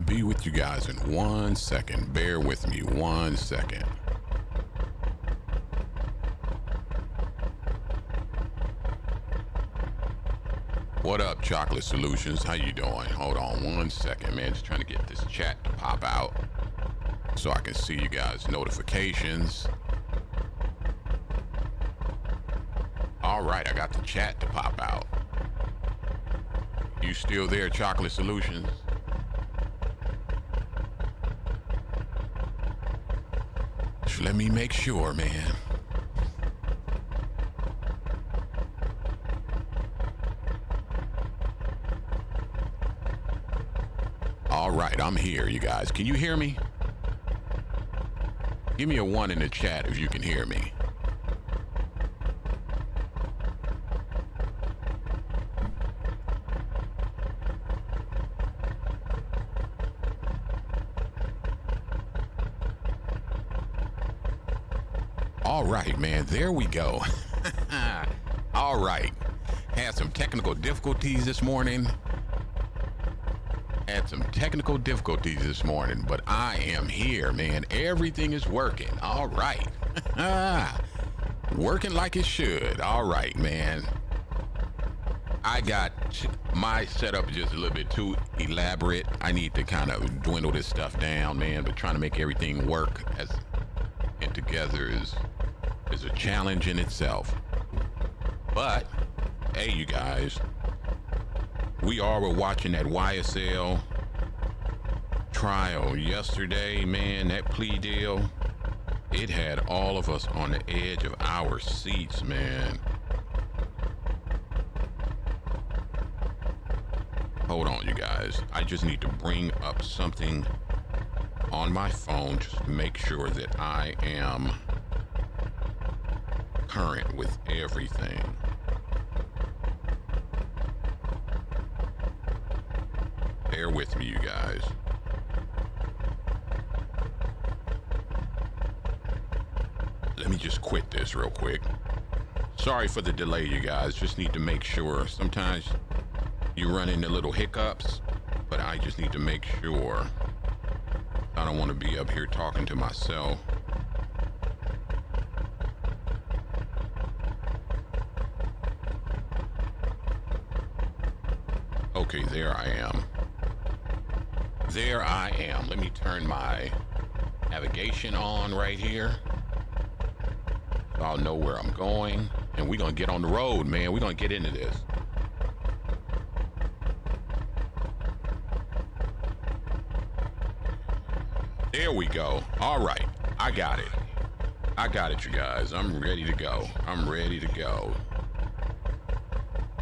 be with you guys in 1 second. Bear with me 1 second. What up, Chocolate Solutions? How you doing? Hold on 1 second, man. Just trying to get this chat to pop out so I can see you guys' notifications. All right, I got the chat to pop out. You still there, Chocolate Solutions? Just let me make sure, man. All right, I'm here, you guys. Can you hear me? Give me a 1 in the chat if you can hear me. All right, man, there we go. All right. Had some technical difficulties this morning. But I am here, man. Everything is working. All right. Working like it should. All right, man. I got my setup just a little bit too elaborate. I need to kind of dwindle this stuff down, man. But trying to make everything work and together is a challenge in itself. But hey, you guys, we were watching that YSL trial yesterday, man. That plea deal, it had all of us on the edge of our seats, man. Hold on, you guys. I just need to bring up something on my phone just to make sure that I am current with everything. Bear with me, you guys. Let me just quit this real quick. Sorry for the delay, you guys. Just need to make sure. Sometimes you run into little hiccups, but I just need to make sure. I don't want to be up here talking to myself. Okay, there I am. Let me turn my navigation on right here, so I'll know where I'm going, and we're gonna get on the road, man. We're gonna get into this. There we go. All right, I got it, you guys. I'm ready to go.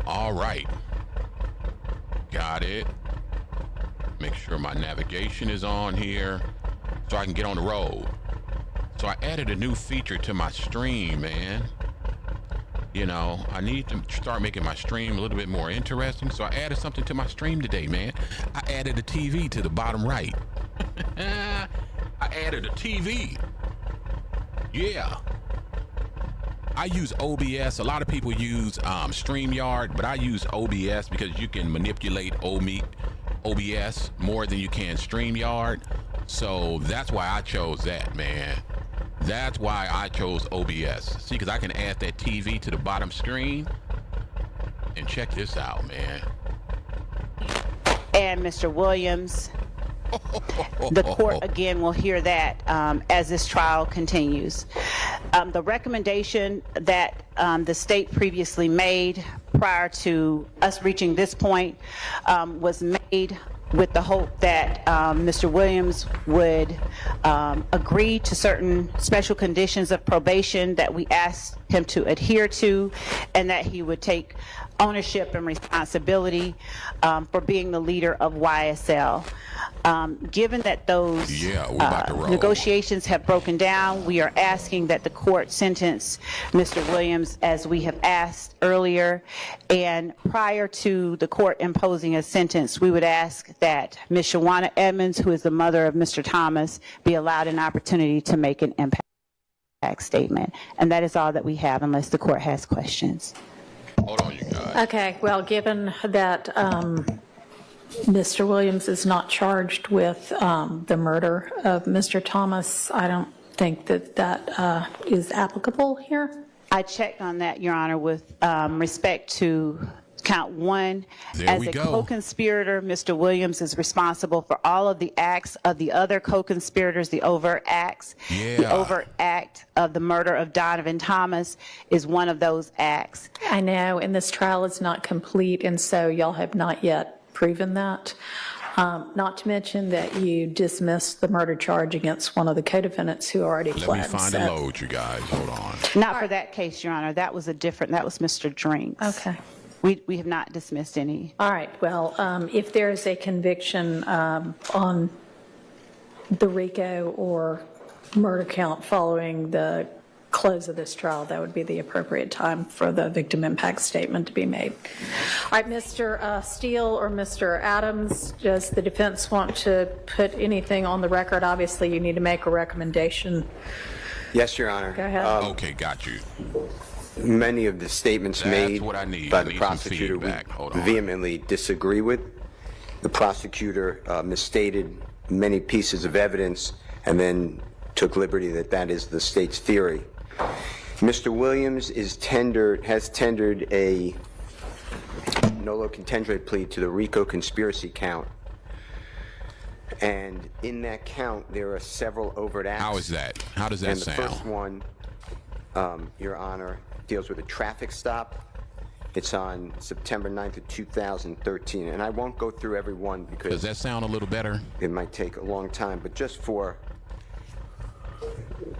All right, got it. Make sure my navigation is on here so I can get on the road. So I added a new feature to my stream, man. You know, I need to start making my stream a little bit more interesting. So I added something to my stream today, man. I added a TV to the bottom right. I added a TV. Yeah. I use OBS. A lot of people use StreamYard, but I use OBS because you can manipulate OBS more than you can StreamYard. So that's why I chose that, man. That's why I chose OBS. See, because I can add that TV to the bottom screen. And check this out, man. And Mr. Williams, the court again will hear that as this trial continues. The recommendation that the state previously made prior to us reaching this point was made with the hope that Mr. Williams would agree to certain special conditions of probation that we asked him to adhere to, and that he would take ownership and responsibility for being the leader of YSL. Given that those negotiations have broken down, we are asking that the court sentence Mr. Williams as we have asked earlier, and prior to the court imposing a sentence, we would ask that Ms. Shawana Edmonds, who is the mother of Mr. Thomas, be allowed an opportunity to make an impact statement. And that is all that we have, unless the court has questions. Hold on, you guys. Okay, well, given that Mr. Williams is not charged with the murder of Mr. Thomas. I don't think that is applicable here. I checked on that, Your Honor, with respect to count one. As a co-conspirator, Mr. Williams is responsible for all of the acts of the other co-conspirators, the overt acts. Yeah. The overt act of the murder of Donovan Thomas is one of those acts. I know, and this trial is not complete, and so y'all have not yet proven that. Not to mention that you dismissed the murder charge against one of the co-defendants who already fled. Let me find a load, you guys. Hold on. Not for that case, Your Honor. That was that was Mr. Drinks. Okay. We have not dismissed any. All right. Well, if there is a conviction on the RICO or murder count following the close of this trial, that would be the appropriate time for the victim impact statement to be made. All right, Mr. Steele or Mr. Adams, does the defense want to put anything on the record? Obviously, you need to make a recommendation. Yes, Your Honor. Go ahead. Okay, got you. Many of the statements made what I need. by I the need some prosecutor we feedback. Hold on. vehemently disagree with. The prosecutor misstated many pieces of evidence and then took liberty that is the state's theory. Mr. Williams has tendered a nolo contendere plea to the RICO conspiracy count. And in that count, there are several overt acts. How is that? How does that sound? And the first one, Your Honor, deals with a traffic stop. It's on September 9th of 2013. And I won't go through every one because Does that sound a little better? it might take a long time. But just for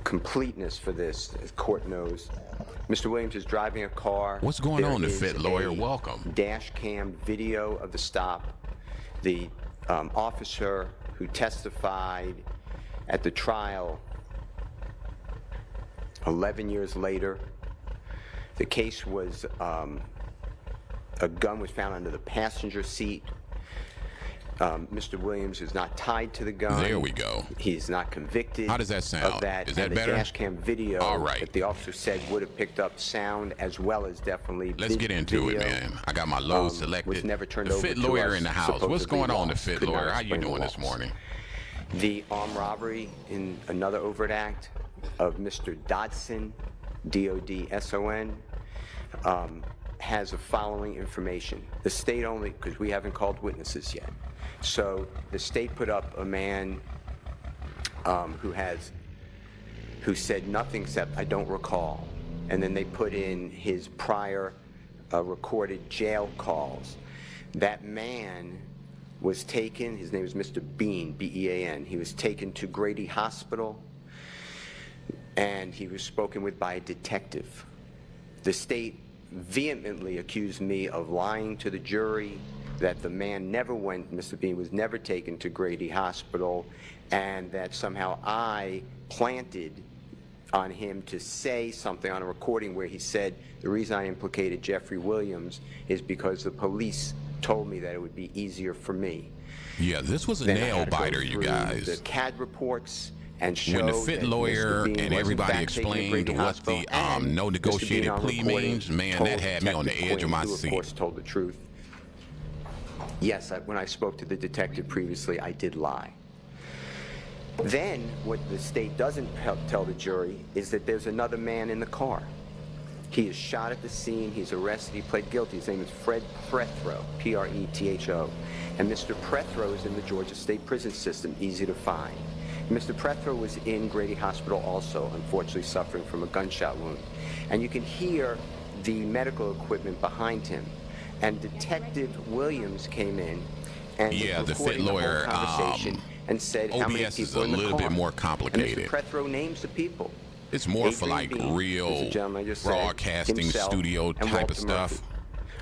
completeness for this, the court knows, Mr. Williams is driving a car. What's going on, the There fit is lawyer? a Welcome. Dash cam video of the stop. The officer who testified at the trial 11 years later, the case was a gun was found under the passenger seat. Mr. Williams is not tied to the gun. There we go. He's not convicted. How does that sound? Of that. Is that and better? The dash cam video All right. that the officer said would have picked up sound as well as definitely Let's get into video, it, man. I got my load selected. was never turned the over fit to lawyer us, in the house. What's supposedly going on, the lost. fit Could not lawyer? How you explain the doing this loss. morning? The armed robbery in another overt act of Mr. Dodson, D-O-D-S-O-N, has the following information. The state only, because we haven't called witnesses yet. So the state put up a man who said nothing except, I don't recall. And then they put in his prior recorded jail calls. That man was taken, his name is Mr. Bean, B-E-A-N. He was taken to Grady Hospital, and he was spoken with by a detective. The state vehemently accused me of lying to the jury, that the man never went, Mr. Bean was never taken to Grady Hospital, and that somehow I planted on him to say something on a recording where he said, the reason I implicated Jeffrey Williams is because the police told me that it would be easier for me. Yeah, this was a Then I nail had to go biter, you through guys. the CAD reports and show When the fit that lawyer Mr. Bean and was in everybody fact taken to explained Grady what Hospital, the and no Mr. negotiated Bean on plea recording means, man, told that had me on the Detective edge of my Quinn, who seat. of course told the truth. Yes, when I spoke to the detective previously, I did lie. Then, what the state doesn't tell the jury is that there's another man in the car. He is shot at the scene, he's arrested, he pled guilty. His name is Fred Prethro, P-R-E-T-H-O. And Mr. Prethro is in the Georgia State Prison System, easy to find. Mr. Prethro was in Grady Hospital also, unfortunately suffering from a gunshot wound. And you can hear the medical equipment behind him. And Detective Williams came in and Yeah, was the fit recording the whole lawyer, conversation and said how many OBS is people a in the little car. bit more And complicated. Mr. Prethro names the people. It's more for like Adrian Bean, real who's the gentleman I just said, broadcasting himself, studio and type Walter of stuff. Murphy.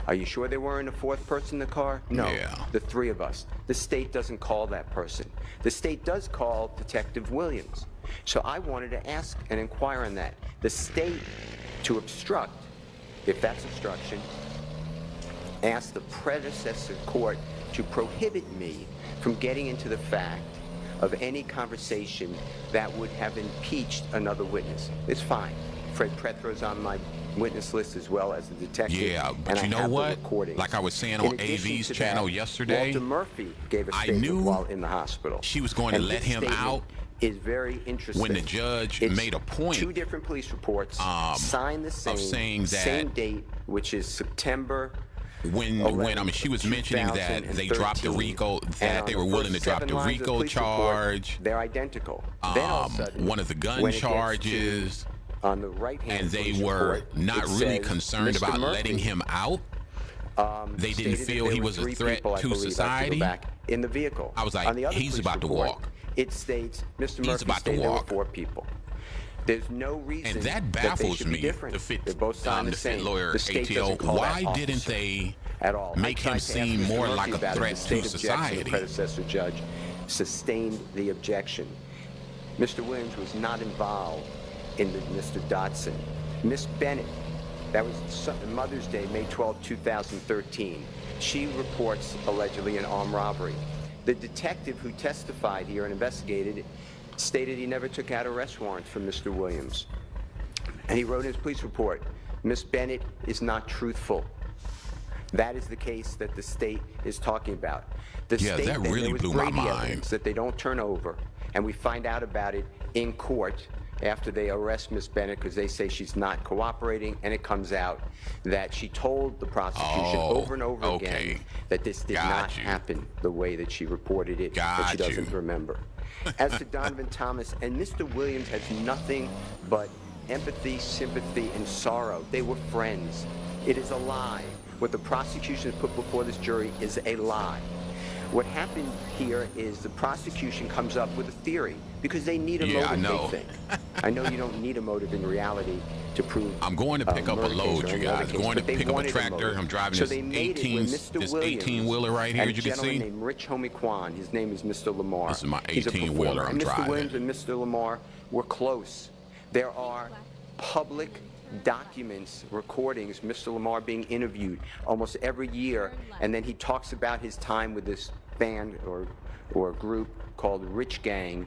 Are you sure there weren't a fourth person in the car? No. Yeah. The three of us. The state doesn't call that person. The state does call Detective Williams. So I wanted to ask and inquire on that. The state, to obstruct, if that's obstruction, asked the predecessor court to prohibit me from getting into the fact of any conversation that would have impeached another witness. It's fine. Fred Prethro's on my witness list as well as the detective. Yeah, but and you I know have the what? recordings. Like I was saying In on addition AV's to channel that, yesterday, Walter Murphy gave a I statement knew while in the hospital. she was going to And let his him statement out is very interesting. when the judge It's made a point 2 different police reports signed the same, saying that same date, which is September. when I mean, she was mentioning that they dropped the RICO, that they were willing to drop the RICO charge. They're identical. Then all of a sudden, one of the gun when it gets charges, on the right-hand and they police were report, not it really says, concerned Mr. about Murphy, letting him out. They didn't stated that feel there he were was a 3 threat people, I to believe, I have to go society. back, in the vehicle. I was like, On the other he's police about to report, walk. It states Mr. He's Murphy about to stated there were walk. 4 people. There's no reason And that they baffles should be me. different. The fit, They're both signed the the same. fit lawyer The state ATO. doesn't call Why that didn't officer they at all. make I tried him to seem ask Mr. more Murphy like a about it. threat The to state objection, society? the predecessor judge sustained the objection. Mr. Williams was not involved in the Mr. Dodson. Miss Bennett, that was Mother's Day, May 12, 2013. She reports allegedly an armed robbery. The detective who testified here and investigated stated he never took out arrest warrants from Mr. Williams. And he wrote in his police report, Miss Bennett is not truthful. That is the case that the state is talking about. The Yeah, state, that really there was blew my Brady mind. evidence that they don't turn over, and we find out about it in court after they arrest Miss Bennett because they say she's not cooperating, and it comes out that she told the prosecution over and over again that this did not happen the way that she reported it, that she doesn't remember. As to Donovan Thomas, and Mr. Williams has nothing but empathy, sympathy, and sorrow. They were friends. It is a lie. What the prosecution has put before this jury is a lie. What happened here is the prosecution comes up with a theory because they need a motive, they think. I know you don't need a motive in reality to prove I'm going to pick up a load, you guys. Going to pick up a tractor. I'm driving this 18-wheeler right here, as you can see. A gentleman named Rich Homie Kwan. His name is Mr. Lamar. This is my He's a 18-wheeler I'm performer. And Mr. driving. Williams and Mr. Lamar were close. There are public documents, recordings, Mr. Lamar being interviewed almost every year, and then he talks about his time with this band or group called Rich Gang,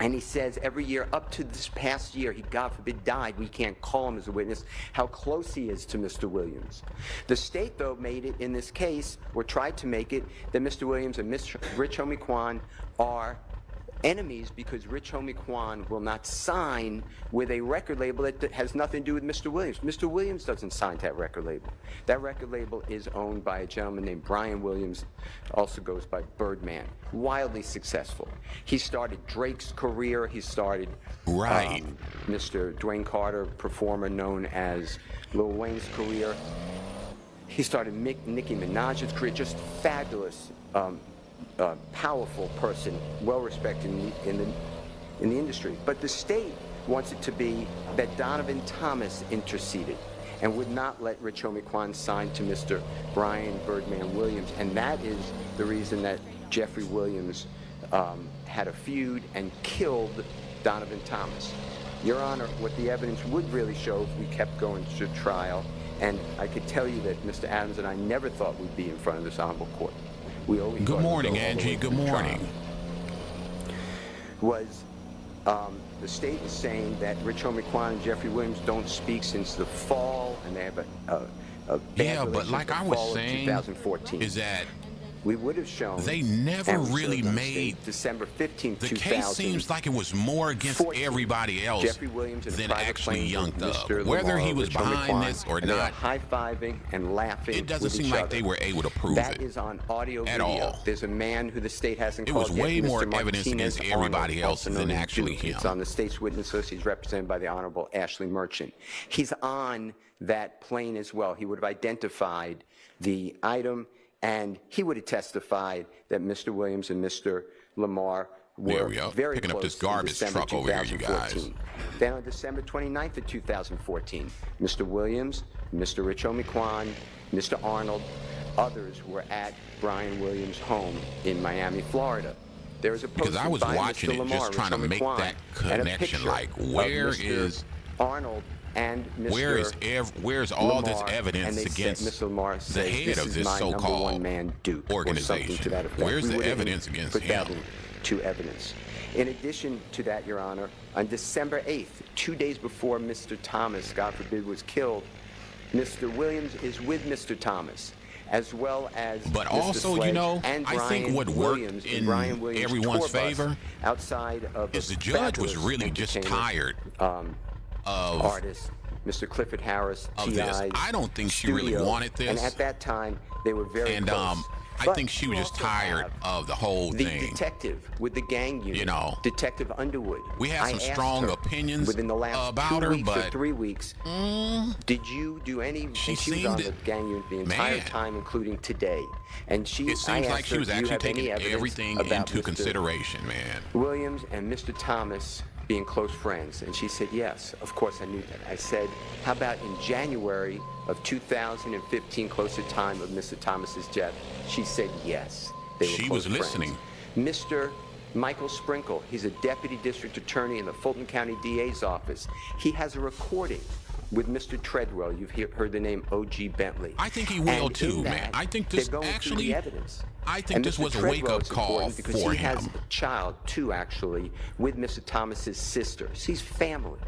and he says every year up to this past year, he God forbid died, we can't call him as a witness, how close he is to Mr. Williams. The state, though, made it in this case, or tried to make it, that Mr. Williams and Rich Homie Kwan are enemies because Rich Homie Kwan will not sign with a record label that has nothing to do with Mr. Williams. Mr. Williams doesn't sign to that record label. That record label is owned by a gentleman named Brian Williams, also goes by Birdman. Wildly successful. He started Drake's career. He started Mr. Dwayne Carter, performer known as Lil Wayne's career. He started Nicki Minaj's career. Just fabulous. Powerful person, well respected in the industry. But the state wants it to be that Donovan Thomas interceded and would not let Rich Homie Kwan sign to Mr. Brian Birdman Williams, and that is the reason that Jeffrey Williams had a feud and killed Donovan Thomas. Your Honor, what the evidence would really show if we kept going to trial, and I could tell you that Mr. Adams and I never thought we'd be in front of this honorable court. Good morning, Angie. Good morning. Was the state is saying that Rich Homie Kwan and Jeffrey Williams don't speak since the fall, and they have a bad but like I was saying, 2014. is that we would have shown they never really made December 15th, the 2000. case seems like it was more against everybody else Jeffrey Williams than actually Young Thug. Whether he was behind this or not, high-fiving and laughing. It doesn't seem like they were able to prove that it. That is on audio at video. all. There's a man who the state hasn't it called was yet, way Mr. more Martinez evidence against everybody Arnold, else also than known as actually Duke. him. It's on the state's witness list. He's represented by the Honorable Ashley Merchant. He's on that plane as well. He would have identified the item, and he would have testified that Mr. Williams and Mr. Lamar were very picking close up this garbage truck over here, you guys. Then on December 29th of 2014, Mr. Williams, Mr. Rich Homie Kwan, Mr. Arnold, others were at Brian Williams' home in Miami, Florida. There is a poster because I was by watching Mr. it, Lamar, just trying to Rich Homie make Kwan, that and a connection. picture Like, of where Mr. is Arnold and Mr. where's all Lamar, this evidence and against Mr. Lamar the head of this so-called organization? Where's the evidence against him? Put that into evidence. In addition to that, Your Honor, on December 8th, 2 days before Mr. Thomas, God forbid, was killed, Mr. Williams is with Mr. Thomas, as well as But Mr. also, you Sledge know, and I think Brian what worked Williams, in Brian Williams everyone's tour bus favor outside of is a the judge was fabulous really just entertainer, tired of artist, Mr. Clifford Harris, of T.I.'s this. I don't think she really studio, wanted this. And at that time, they were very And close. I But think she was you just also tired have of the whole the thing. detective with the gang unit, You know, Detective Underwood. we have I some asked strong her opinions within the last about 2 her, weeks or but 3 weeks. Did you do any? she and she was seemed on it- the gang unit the entire man. time, including today. And she, It I seems asked like she her, was "Do you actually have any taking evidence everything about into Mr. consideration, man. Williams and Mr. Thomas being close friends?" And she said, "Yes, of course I knew that." I said, "How about in January of 2015, close to time of Mr. Thomas's death?" She said, "Yes." They were She close was friends. listening. Mr. Michael Sprinkle, he's a deputy district attorney in the Fulton County DA's office. He has a recording with Mr. Treadwell. You've heard the name O.G. Bentley. I think he will And too, in man. that, I think they're this going through actually, the evidence. I think And this Mr. was a Treadwell wake-up is call important because for he has him. a child too, actually, with Mr. Thomas's sister. He's family.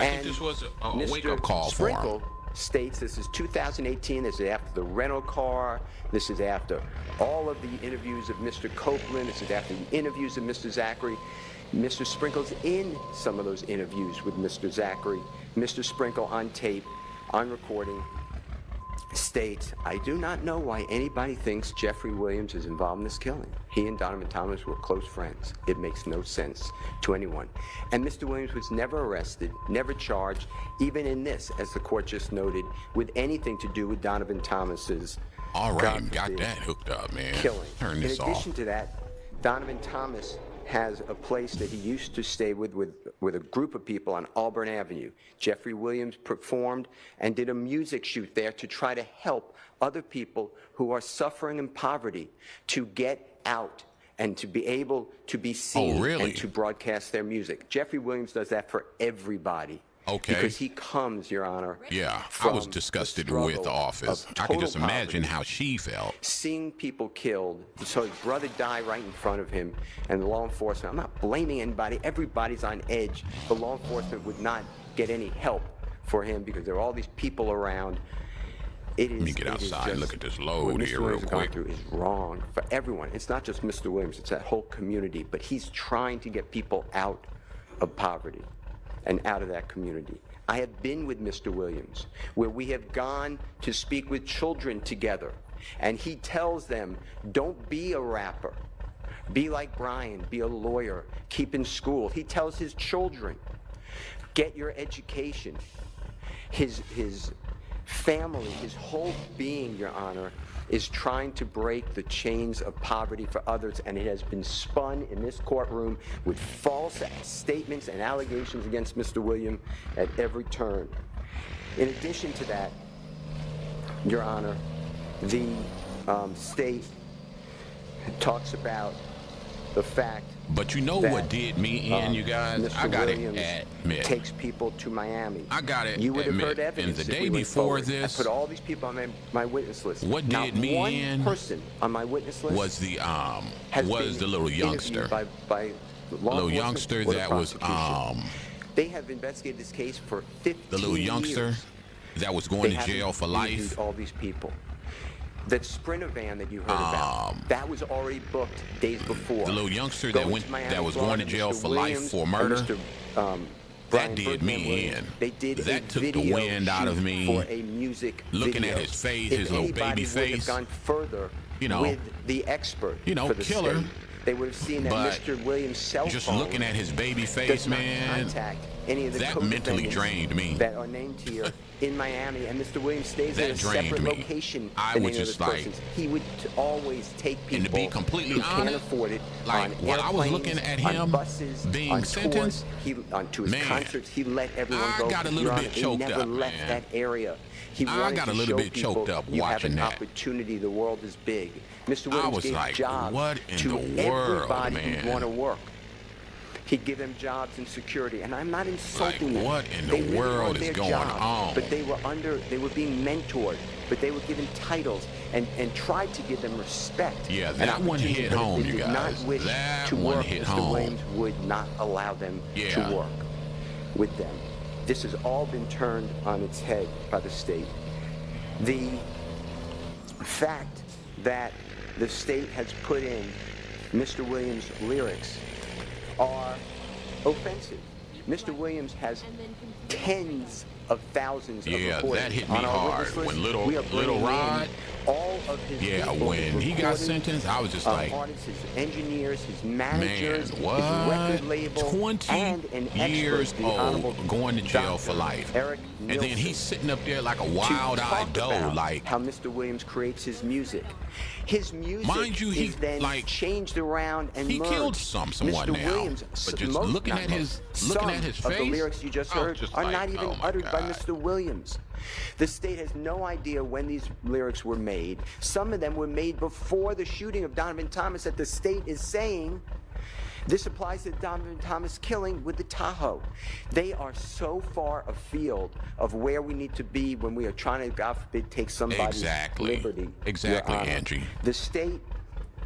I think this was a Mr. wake-up call for him. Sprinkle states this is 2018. This is after the rental car. This is after all of the interviews of Mr. Copeland. This is after the interviews of Mr. Zachary. Mr. Sprinkle's in some of those interviews with Mr. Zachary. Mr. Sprinkle on tape, on recording, states, "I do not know why anybody thinks Jeffrey Williams is involved in this killing. He and Donovan Thomas were close friends. It makes no sense to anyone." And Mr. Williams was never arrested, never charged, even in this, as the court just noted, with anything to do with Donovan Thomas's All right, God got forbid, that hooked up, man. killing. Turn this In off. addition to that, Donovan Thomas has a place that he used to stay with a group of people on Auburn Avenue. Jeffrey Williams performed and did a music shoot there to try to help other people who are suffering in poverty to get out and to be able to be seen really? and to broadcast their music. Jeffrey Williams does that for everybody. Okay. Because he comes, Your Honor. Yeah, I from was the disgusted struggle with the office. of I can total just imagine poverty, how she felt. seeing people killed, so his brother died right in front of him, and the law enforcement, I'm not blaming anybody, everybody's on edge. The law enforcement would not get any help for him because there are all these people around. It is, Let me get it is outside and just- look at this what load Mr. here real Williams has gone quick. through is wrong for everyone. It's not just Mr. Williams, it's that whole community, but he's trying to get people out of poverty and out of that community. I have been with Mr. Williams, where we have gone to speak with children together, and he tells them, don't be a rapper. Be like Brian, be a lawyer, keep in school. He tells his children, get your education. His family, his whole being, Your Honor, is trying to break the chains of poverty for others, and it has been spun in this courtroom with false statements and allegations against Mr. Williams at every turn. In addition to that, Your Honor, the state talks about the fact But you know that, what did me in, you guys? Mr. I gotta Williams admit. takes people to Miami. I gotta You would have admit, heard and evidence the if day we went before forward. this- I put all these people on my witness list. What Not did me one in person on my witness list was the has was been the little interviewed youngster. by law Little enforcement youngster or the that was prosecution. They have investigated this case for 15 the little youngster years. that was going They to haven't jail for interviewed life. all these people. That Sprinter van that you heard about, that was already booked days before. The little youngster Going that went to Miami, that was going to Florida, jail Mr. for life Williams for and murder. Mr. That Brian did Birdman me Williams, in. They did That a took the video wind out of shoot me. for a music Looking video. at his face, If his little anybody baby would have face, gone further you know, with the expert for the killer. state, they would have seen that But Mr. Williams' cell just phone looking at his baby does face, not man, contact any of the that mentally co-defendants drained me. that are named here in Miami, and Mr. Williams stays That in a drained separate me. location I than was any of just those like- persons. He would always take people And to be completely who can't honest, afford it like, on while I was airplanes, looking at on him buses, being on sentenced, tours, to his man, concerts. He let everyone I go. got a little Your Honor, bit he choked never up, left man. that area. He I wanted got a to little show bit people choked up you have watching an that. opportunity. The world is big. Mr. Williams was gave like, jobs what in to the world, everybody man? who want to work. He'd give them jobs in security, and I'm not insulting them. what in They the really world wanted is their going jobs, on? But they were being mentored, but they were given titles and tried to give them respect. Yeah, and that one opportunity, hit but if home, they you did guys. not wish That to one work, hit Mr. home. Williams would not allow them Yeah. to work. with them. This has all been turned on its head by the state. The fact that the state has put in Mr. Williams' lyrics are offensive. Mr. Williams has tens of thousands of recordings. That hit me on our hard witness list. when Little We are bringing Rod. in all of his people, When his he got recordings, sentenced, I was just like, artists, his engineers, his managers, man, what? his record label, 20 and an years expert, the old, Honorable going to jail Dr. for life. Eric And then Nielsen, he's sitting up there like a to wild-eyed talk doe, about like, how Mr. Williams creates his music. His music mind you, he is then like changed around and he merged. killed someone Mr. now. Williams, But just looking at his some of the face, lyrics you just I was heard just are like, not even oh my uttered by God. Mr. Williams. The state has no idea when these lyrics were made. Some of them were made before the shooting of Donovan Thomas that the state is saying. This applies to the Donovan Thomas killing with the Tahoe. They are so far afield of where we need to be when we are trying to, God forbid, take somebody's liberty. Exactly, Your Honor. Angie. The state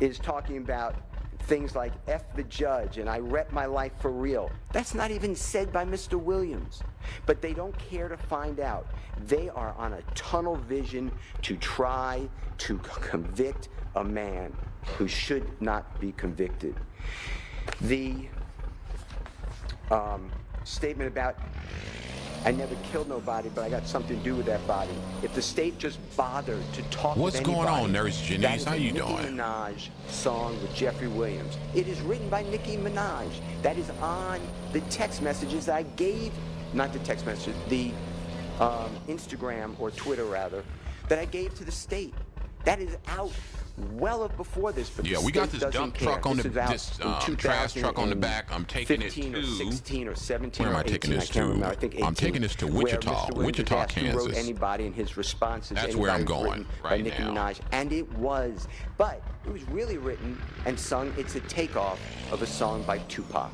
is talking about things like F the judge and I rep my life for real. That's not even said by Mr. Williams. But they don't care to find out. They are on a tunnel vision to try to convict a man who should not be convicted. The statement about I never killed nobody, but I got something to do with that body. If the state just bothered to talk What's with anybody, going on, Nurse Janice? that is How a you Nicki doing? Minaj song with Jeffrey Williams. It is written by Nicki Minaj. That is on the text messages that I gave, not the text messages, the Instagram or Twitter rather, that I gave to the state. That is out well before this. But Yeah, the we got state this dump doesn't care. truck on This the is out this in trash truck on the back. I'm taking it 15 or to 16 or 17 where am or I 18, taking this I can't to? remember. I think 18, I'm taking this to where Wichita, Mr. Williams Wichita, was asked who wrote Kansas. anybody in his responses. That's where I'm anybody was going written by right Nicki now. Minaj, and it was. But it was really written and sung. It's a takeoff of a song by Tupac.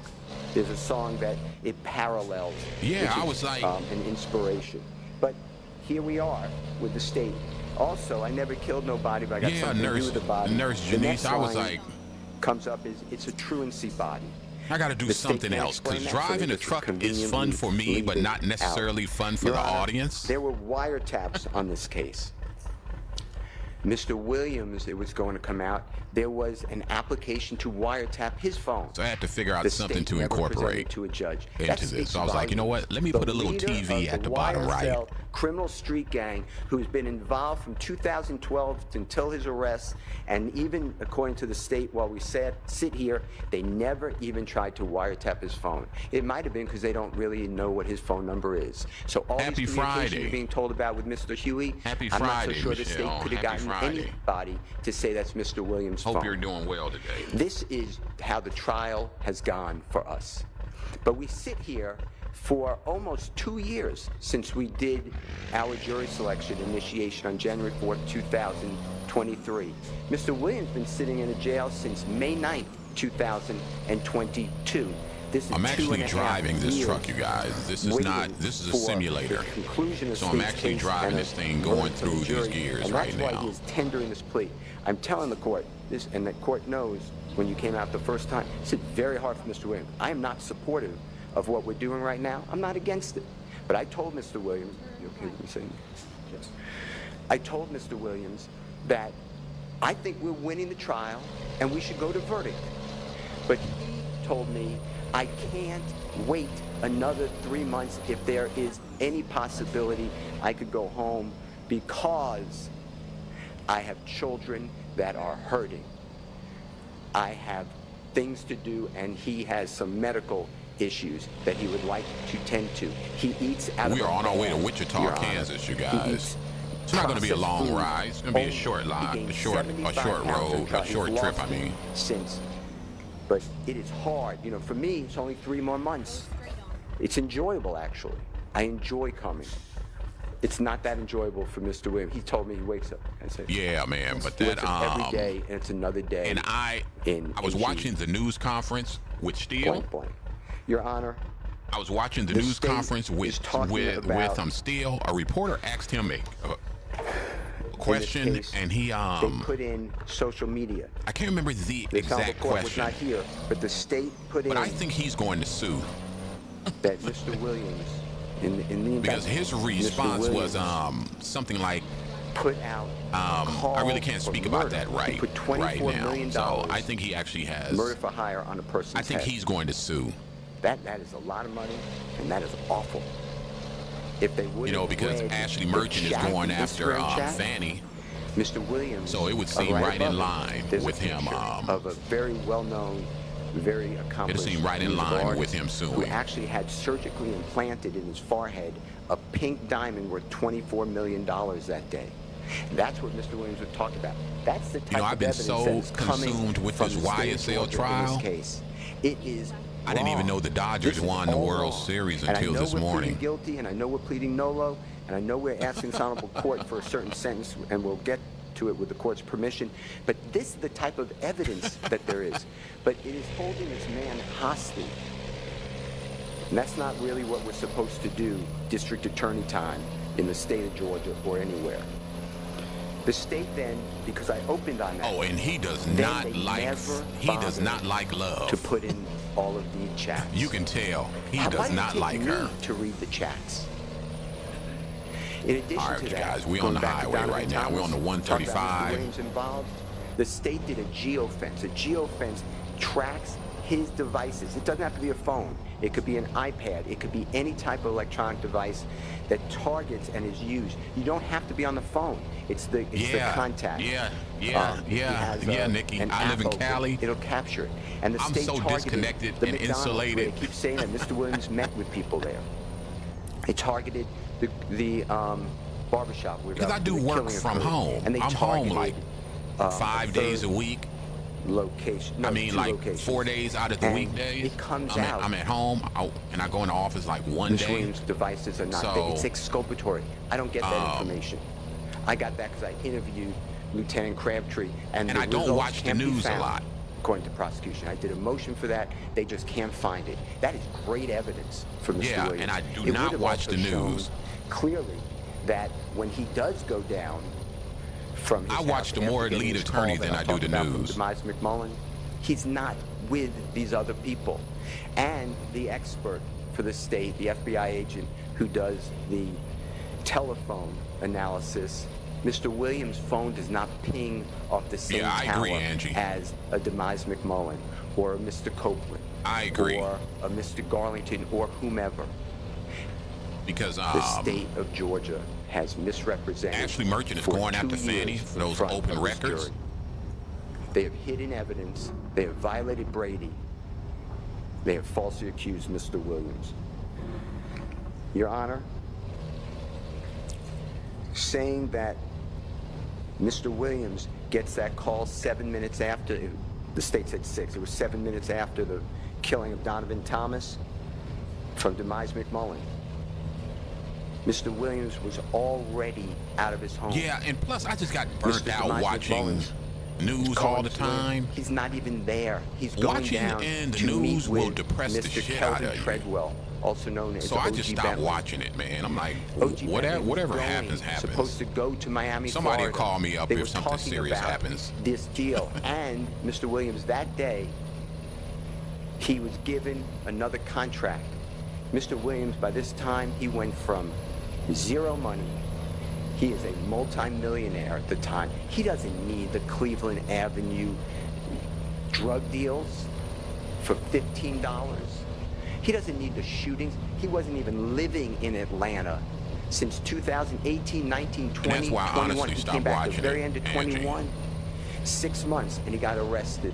There's a song that it parallels. Yeah, which I is, was like- an inspiration. But here we are with the state. Also, I never killed nobody, but I got Yeah, something to do Nurse- with the body. Nurse The Janice, next I was line like- comes up is it's a truancy body. I got to do The state something can't else explain because that, so driving they a just truck is fun conveniently for me, leave but it not necessarily out. fun for Your the Honor, audience. There were wiretaps on this case. Mr. Williams, it was going to come out, there was an application to wiretap his phone. So I had to figure out The something state to never presented incorporate to a judge. into That this. speaks So I was like, you know volumes. what? Let me The put a little leader TV of at the bottom right. Loadcell criminal street gang who's been involved from 2012 until his arrest, and even according to the state, while we sit here, they never even tried to wiretap his phone. It might have been because they don't really know what his phone number is. So all Happy these communications Friday. you're being told about with Mr. Huey, Happy I'm not Friday, so sure the state Michelle. could have Happy gotten Friday. anybody to say that's Mr. Williams' phone. Hope you're doing well today. This is how the trial has gone for us. But we sit here for almost 2 years since we did our jury selection initiation on January 4th, 2023. Mr. Williams has been sitting in a jail since May 9th, 2022. This is I'm actually 2.5 driving this years truck, you guys. This is waiting not, this is a for simulator. the conclusion of So I'm state's actually case driving and a this thing going verdict from the through these jury, gears and right that's why now. he is tendering this plea. I'm telling the court this, and the court knows when you came out the first time. It's very hard for Mr. Williams. I am not supportive of what we're doing right now. I'm not against it. But I told Mr. Williams, you okay with me saying yes? I told Mr. Williams that I think we're winning the trial and we should go to verdict. But he told me I can't wait another 3 months if there is any possibility I could go home because I have children that are hurting. I have things to do, and he has some medical issues that he would like to tend to. He eats out of We are on our way to bag, Wichita, Your Honor. Kansas, you He guys. eats It's not going to be a long processed ride. It's going to be a food short only. line, He gained a short 75 road, pounds a short He's trip. lost I mean, it since. But it is hard. You know, for me, it's only 3 more months. It's enjoyable, actually. I enjoy coming. It's not that enjoyable for Mr. Williams. He told me he wakes up. I said, yeah, man. But he that wakes up every day, and it's another day. and I was in watching the news conference with Steele. blank, blank. Your Honor, I was watching the The news state conference is with talking about- Steele. A reporter asked him a question, case, and he they put in social media. I can't remember the The Honorable exact Court was question, not here, but the state put in. but I think he's going to sue. that Mr. Williams, in the indictment, Because his Mr. response was Williams something like, put out I really can't speak about that He put right $24 now. million So I think he actually has. murder for hire on a person's I think head. he's going to sue. That is a lot of money, and that is awful. If they would, You know, because Ashley Merchant is going after Fannie. Mr. Williams. So it would seem right in line with him. Of a very well-known, very accomplished. It'd seem right in line artist with him suing. Who actually had surgically implanted in his forehead a pink diamond worth $24 million that day. That's what Mr. Williams would talk about. That's the type I've of been evidence so that is coming consumed with from this the state of YSL Georgia trial. in this case. It is I didn't even wrong. know the Dodgers This is won the all World wrong. Series And until this I know we're morning. pleading guilty, and I know we're pleading nolo, and I know we're asking this honorable court for a certain sentence, and we'll get to it with the court's permission. But this is the type of evidence that there is. But it is holding this man hostage. And that's not really what we're supposed to do, district attorney time, in the state of Georgia or anywhere. The state then, because I opened on that. Oh, and he does then not they like never love. to put in all of the chats. You can tell he Why does did it not take like me her. to read the chats. In addition All right, to you that, guys, we going on the back to highway Donovan right now. We're on the Thomas, talking about 135. Mr. Williams involved, the state did a geofence. A geofence tracks his devices. It doesn't have to be a phone. It could be an iPad. It could be any type of electronic device that targets and is used. You don't have to be on the phone. It's the contact. Nikki. An I live in app open. Cali. It'll capture it. And the I'm state so targeted disconnected the and McDonald's, insulated. where they keep saying that Mr. Williams met with people there. It targeted the barbershop. Because I do work from home. And they I'm home like targeted, 5 days a week. Location. No, I mean, 2 like locations. 4 days out of the And weekdays. it comes I'm out. at home, and I go in the office like one Ms. day. Williams' devices are not So, there. It's exculpatory. I don't get that information. I got that because I interviewed Lieutenant Crabtree, and the I don't results watch the can't be news a found, lot. according to prosecution. I did a motion for that. They just can't find it. That is great evidence for Mr. Yeah, Williams. and I do It not would have watch also the shown news. clearly that when he does go down from his I watch house the more after getting lead his attorney call that than I I do talked the about from news. Demise McMullen, he's not with these other people. And the expert for the state, the FBI agent who does the telephone analysis, Mr. Williams' phone does not ping off the same I tower agree, Angie. as a Demise McMullen or a Mr. Copeland. I agree. Or a Mr. Garlington or whomever. Because The state of Georgia has misrepresented. Ashley Merchant is for going 2 after Fannie years for in those front open of this records. jury. They have hidden evidence. They have violated Brady. They have falsely accused Mr. Williams. Your Honor, saying that Mr. Williams gets that call 7 minutes after, the state said 6, it was 7 minutes after the killing of Donovan Thomas from Demise McMullen. Mr. Williams was already out of his home. Yeah, and plus I just got burnt Mr. out Demise watching McMullen's news all the time. He's not even there. He's going Watching down and the to news meet will with depress the Mr. shit Kelvin out of you. Treadwell, also known as So I OG just stopped Bentley. watching it, man. I'm like, OG Bentley was whatever going, happens, supposed to go to Miami, Somebody Florida. call me up They if were something talking serious about happens. this deal. And Mr. Williams, that day, he was given another contract. Mr. Williams, by this time, he went from zero money. He is a multi-millionaire at the time. He doesn't need the Cleveland Avenue drug deals for $15. He doesn't need the shootings. He wasn't even living in Atlanta since 2018, 19, 20, that's why I 21. honestly He stopped came back at watching the very it, end of Angie. 21. 6 months, and he got arrested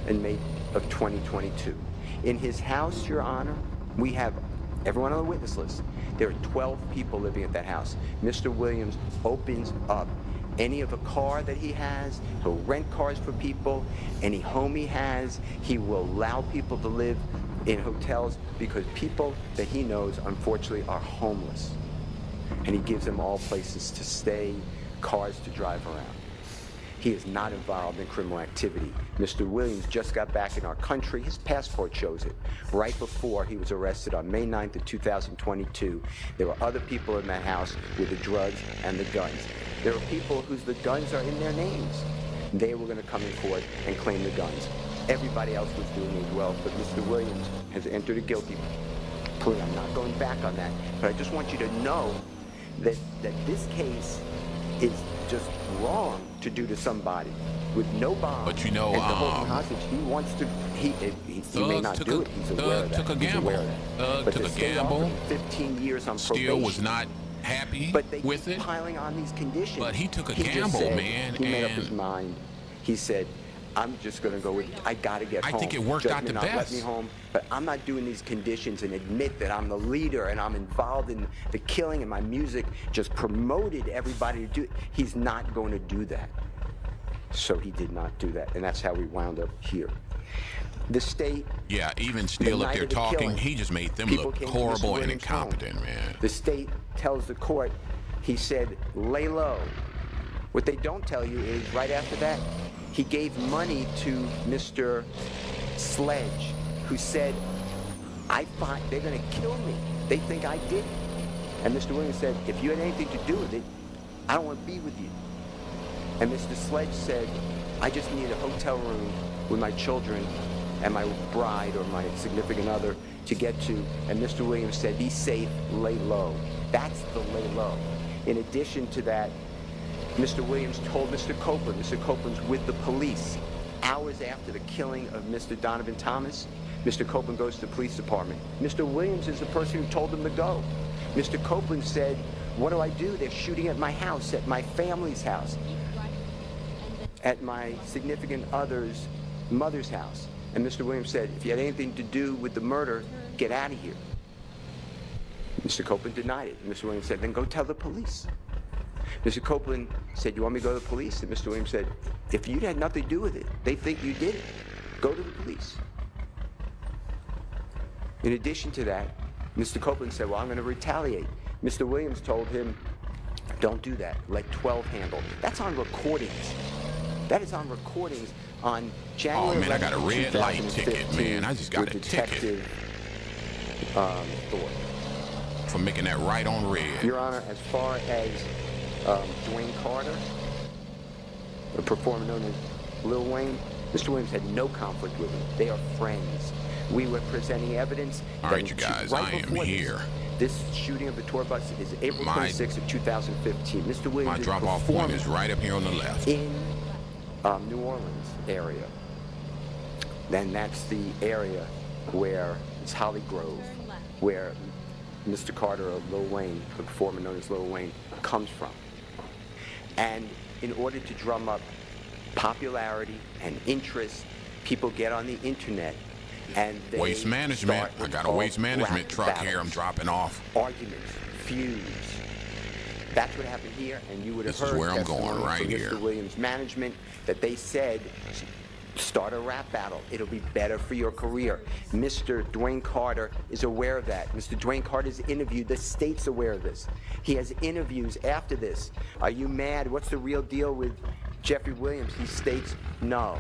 in May of 2022. In his house, Your Honor, we have everyone on the witness list. There are 12 people living at that house. Mr. Williams opens up any of a car that he has. He'll rent cars for people. Any home he has, he will allow people to live in hotels because people that he knows, unfortunately, are homeless. And he gives them all places to stay, cars to drive around. He is not involved in criminal activity. Mr. Williams just got back in our country. His passport shows it. Right before he was arrested on May 9th of 2022, there were other people in that house with the drugs and the guns. There were people whose the guns are in their names. They were going to come in court and claim the guns. Everybody else was doing as well, but Mr. Williams has entered a guilty plea. I'm not going back on that. But I just want you to know that this case is just wrong to do to somebody with no bond. But you know, and to hold him hostage. He wants to. He may not do it. He's aware of that. Took a gamble. But Took the a state gamble. offered him 15 years on probation. Still was not happy But they with keep it. piling on these conditions. But he took a He just gamble, said- man, He made up and- his mind. He said, "I'm just going to go with. I got to get home. I think it worked Judge out may the not let best. me home, but I'm not doing these conditions and admit that I'm the leader and I'm involved in the killing and my music just promoted everybody to do it." He's not going to do that. So he did not do that, and that's how we wound up here. The state. Yeah, even the still up night there of the talking, killing, he just made them people look came to Mr. horrible and Williams' home. incompetent, man. The state tells the court, he said, lay low. What they don't tell you is right after that, he gave money to Mr. Sledge, who said, they're going to kill me. They think I did it. And Mr. Williams said, if you had anything to do with it, I don't want to be with you. And Mr. Sledge said, I just need a hotel room with my children and my bride or my significant other to get to. And Mr. Williams said, be safe, lay low. That's the lay low. In addition to that, Mr. Williams told Mr. Copeland, Mr. Copeland's with the police. Hours after the killing of Mr. Donovan Thomas, Mr. Copeland goes to the police department. Mr. Williams is the person who told him to go. Mr. Copeland said, what do I do? They're shooting at my house, at my family's house, at my significant other's mother's house. And Mr. Williams said, if you had anything to do with the murder, get out of here. Mr. Copeland denied it. Mr. Williams said, then go tell the police. Mr. Copeland said, you want me to go to the police? And Mr. Williams said, if you had nothing to do with it, they think you did it, go to the police. In addition to that, Mr. Copeland said, well, I'm going to retaliate. Mr. Williams told him, don't do that, let 12 handle. That's on recordings. That is on recordings on January 11th, Oh, man, I got a red light ticket, man. I just got with a ticket. Detective Thorpe. For making that right on red. Your Honor, as far as Dwayne Carter, a performer known as Lil Wayne, Mr. Williams had no conflict with him. They are friends. We were presenting evidence. All right, you guys, I am here. This shooting of the tour bus is April 26th of 2015. Mr. Williams My is drop-off point performing is right up here on the left. in New Orleans area. Then that's the area where it's Holly Grove, where Mr. Carter or Lil Wayne, the performer known as Lil Wayne, comes from. And in order to drum up popularity and interest, people get on the internet and they Waste management. start I got a what's waste called management rap truck here. I'm battles, dropping off. arguments, feuds. That's what happened here, and you would have This is heard where I'm going, testimony right from here. Mr. Williams' management that they said, start a rap battle. It'll be better for your career. Mr. Dwayne Carter is aware of that. Mr. Dwayne Carter's interviewed. The state's aware of this. He has interviews after this. Are you mad? What's the real deal with Jeffrey Williams? He states, no.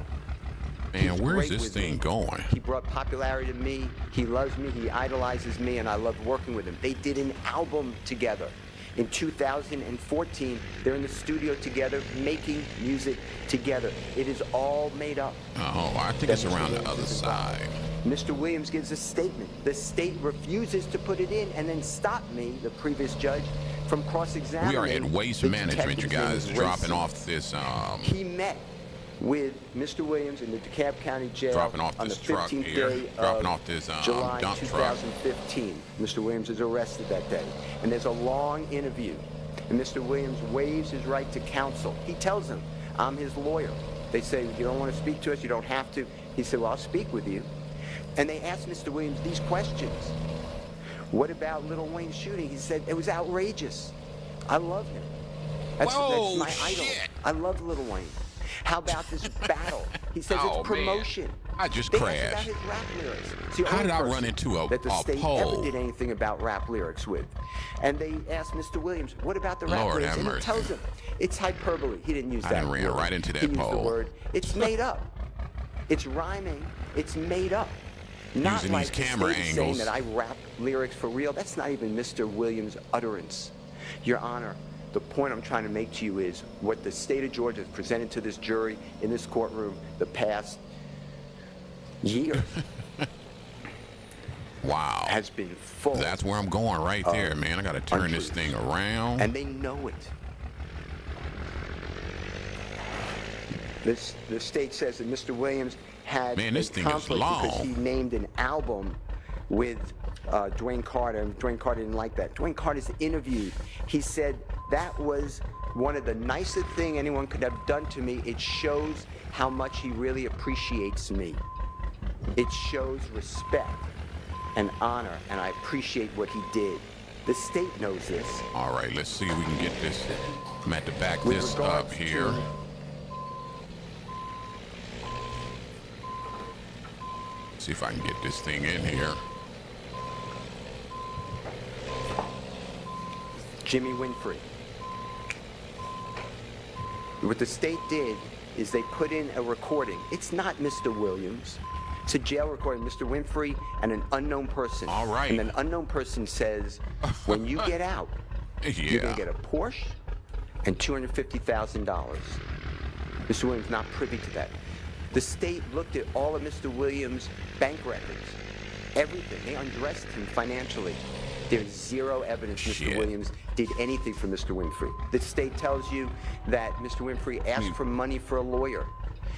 Man, He's where's great this with thing me. going? He brought popularity to me. He loves me. He idolizes me, and I love working with him. They did an album together. In 2014, they're in the studio together, making music together. It is all made up. Oh, I think it's around the other side. Mr. Williams gives a statement. The state refuses to put it in and then stop me, the previous judge, from cross-examining. We are at waste the management, you detective's name guys, is dropping Racy. off this, He met with Mr. Williams in the DeKalb County Jail Dropping off on this the truck 15th here. day Dropping of off this, July dump truck. 2015. Mr. Williams is arrested that day. And there's a long interview. And Mr. Williams waives his right to counsel. He tells them, I'm his lawyer. They say, you don't want to speak to us, you don't have to. He said, well, I'll speak with you. And they asked Mr. Williams these questions. What about Lil Wayne's shooting? He said, it was outrageous. I love him. That's Whoa, my idol. shit. I love Lil Wayne. How about this battle? He says Oh, it's promotion. man. I just They asked crashed. about his rap lyrics. It's the How only did I person run into a that the state pole? ever did anything about rap lyrics with? And they asked Mr. Williams, what about the rap Lord lyrics? have And he mercy. tells them, it's hyperbole. He didn't use I that done ran word. right into that He used pole. the word, it's made up. It's rhyming. It's made up. Not Using like these the camera state is saying angles. that I rap lyrics for real. That's not even Mr. Williams' utterance. Your Honor, the point I'm trying to make to you is what the state of Georgia has presented to this jury in this courtroom the past year. Wow. has been full. That's where I'm going right there, man. I got to turn this thing around. And they know it. The state says that Mr. Williams had this a thing is conflict because long. he named an album with Dwayne Carter, and Dwayne Carter didn't like that. Dwayne Carter's interviewed. He said that was one of the nicest things anyone could have done to me. It shows how much he really appreciates me. It shows respect and honor, and I appreciate what he did. The state knows this. All right, let's see if we can get this. I'm at to back With this regards up here. to- See if I can get this thing in here. Jimmy Winfrey. What the state did is they put in a recording. It's not Mr. Williams. It's a jail recording, Mr. Winfrey and an unknown person. All right. And an unknown person says, when you get out, you're going to get a Porsche and $250,000. Mr. Williams not privy to that. The state looked at all of Mr. Williams' bank records, everything. They undressed him financially. There's zero evidence Mr. Williams did anything for Mr. Winfrey. The state tells you that Mr. Winfrey asked for money for a lawyer.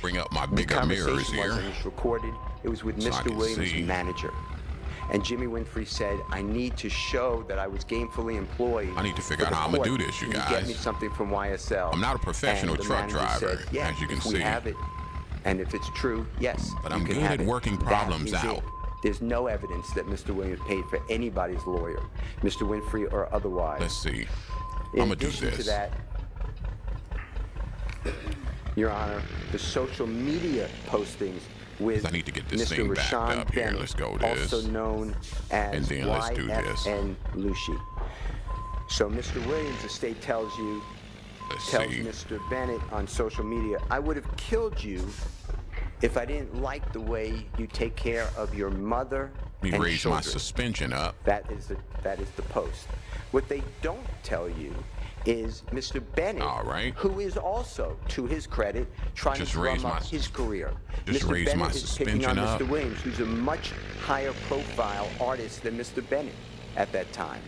Bring up my The bigger mirrors conversation here. wasn't, it's recorded. It was with So I Mr. can Williams' see. manager. And Jimmy Winfrey said, I need to show that I was gainfully employed. I need to figure for out the how I'm gonna court. do this, you Can guys. Get me something from YSL. I'm not a professional And the truck manager driver, said, yeah, as you can if we see. have it, and if it's true, yes, But you I'm can good have at it. working That problems is out. it. There's no evidence that Mr. Williams paid for anybody's lawyer, Mr. Winfrey or otherwise. Let's see. In I'm gonna do addition to this. that, Your Honor, the social media postings with I need to get this Mr. thing backed Rashawn up here. Bennett, Let's go this. also known as And then let's do this. YFN Lucy. So Mr. Williams, the state tells you, Let's tells see. Mr. Bennett on social media, I would have killed you if I didn't like the way you take care of your mother Let me and raise my children. suspension up. That is the post. What they don't tell you is Mr. Bennett, All right. who is also, to his credit, trying Just to raise drum my- up his career. just Mr. raise Bennett my is picking on suspension up. Mr. Williams, who's a much higher profile artist than Mr. Bennett at that time.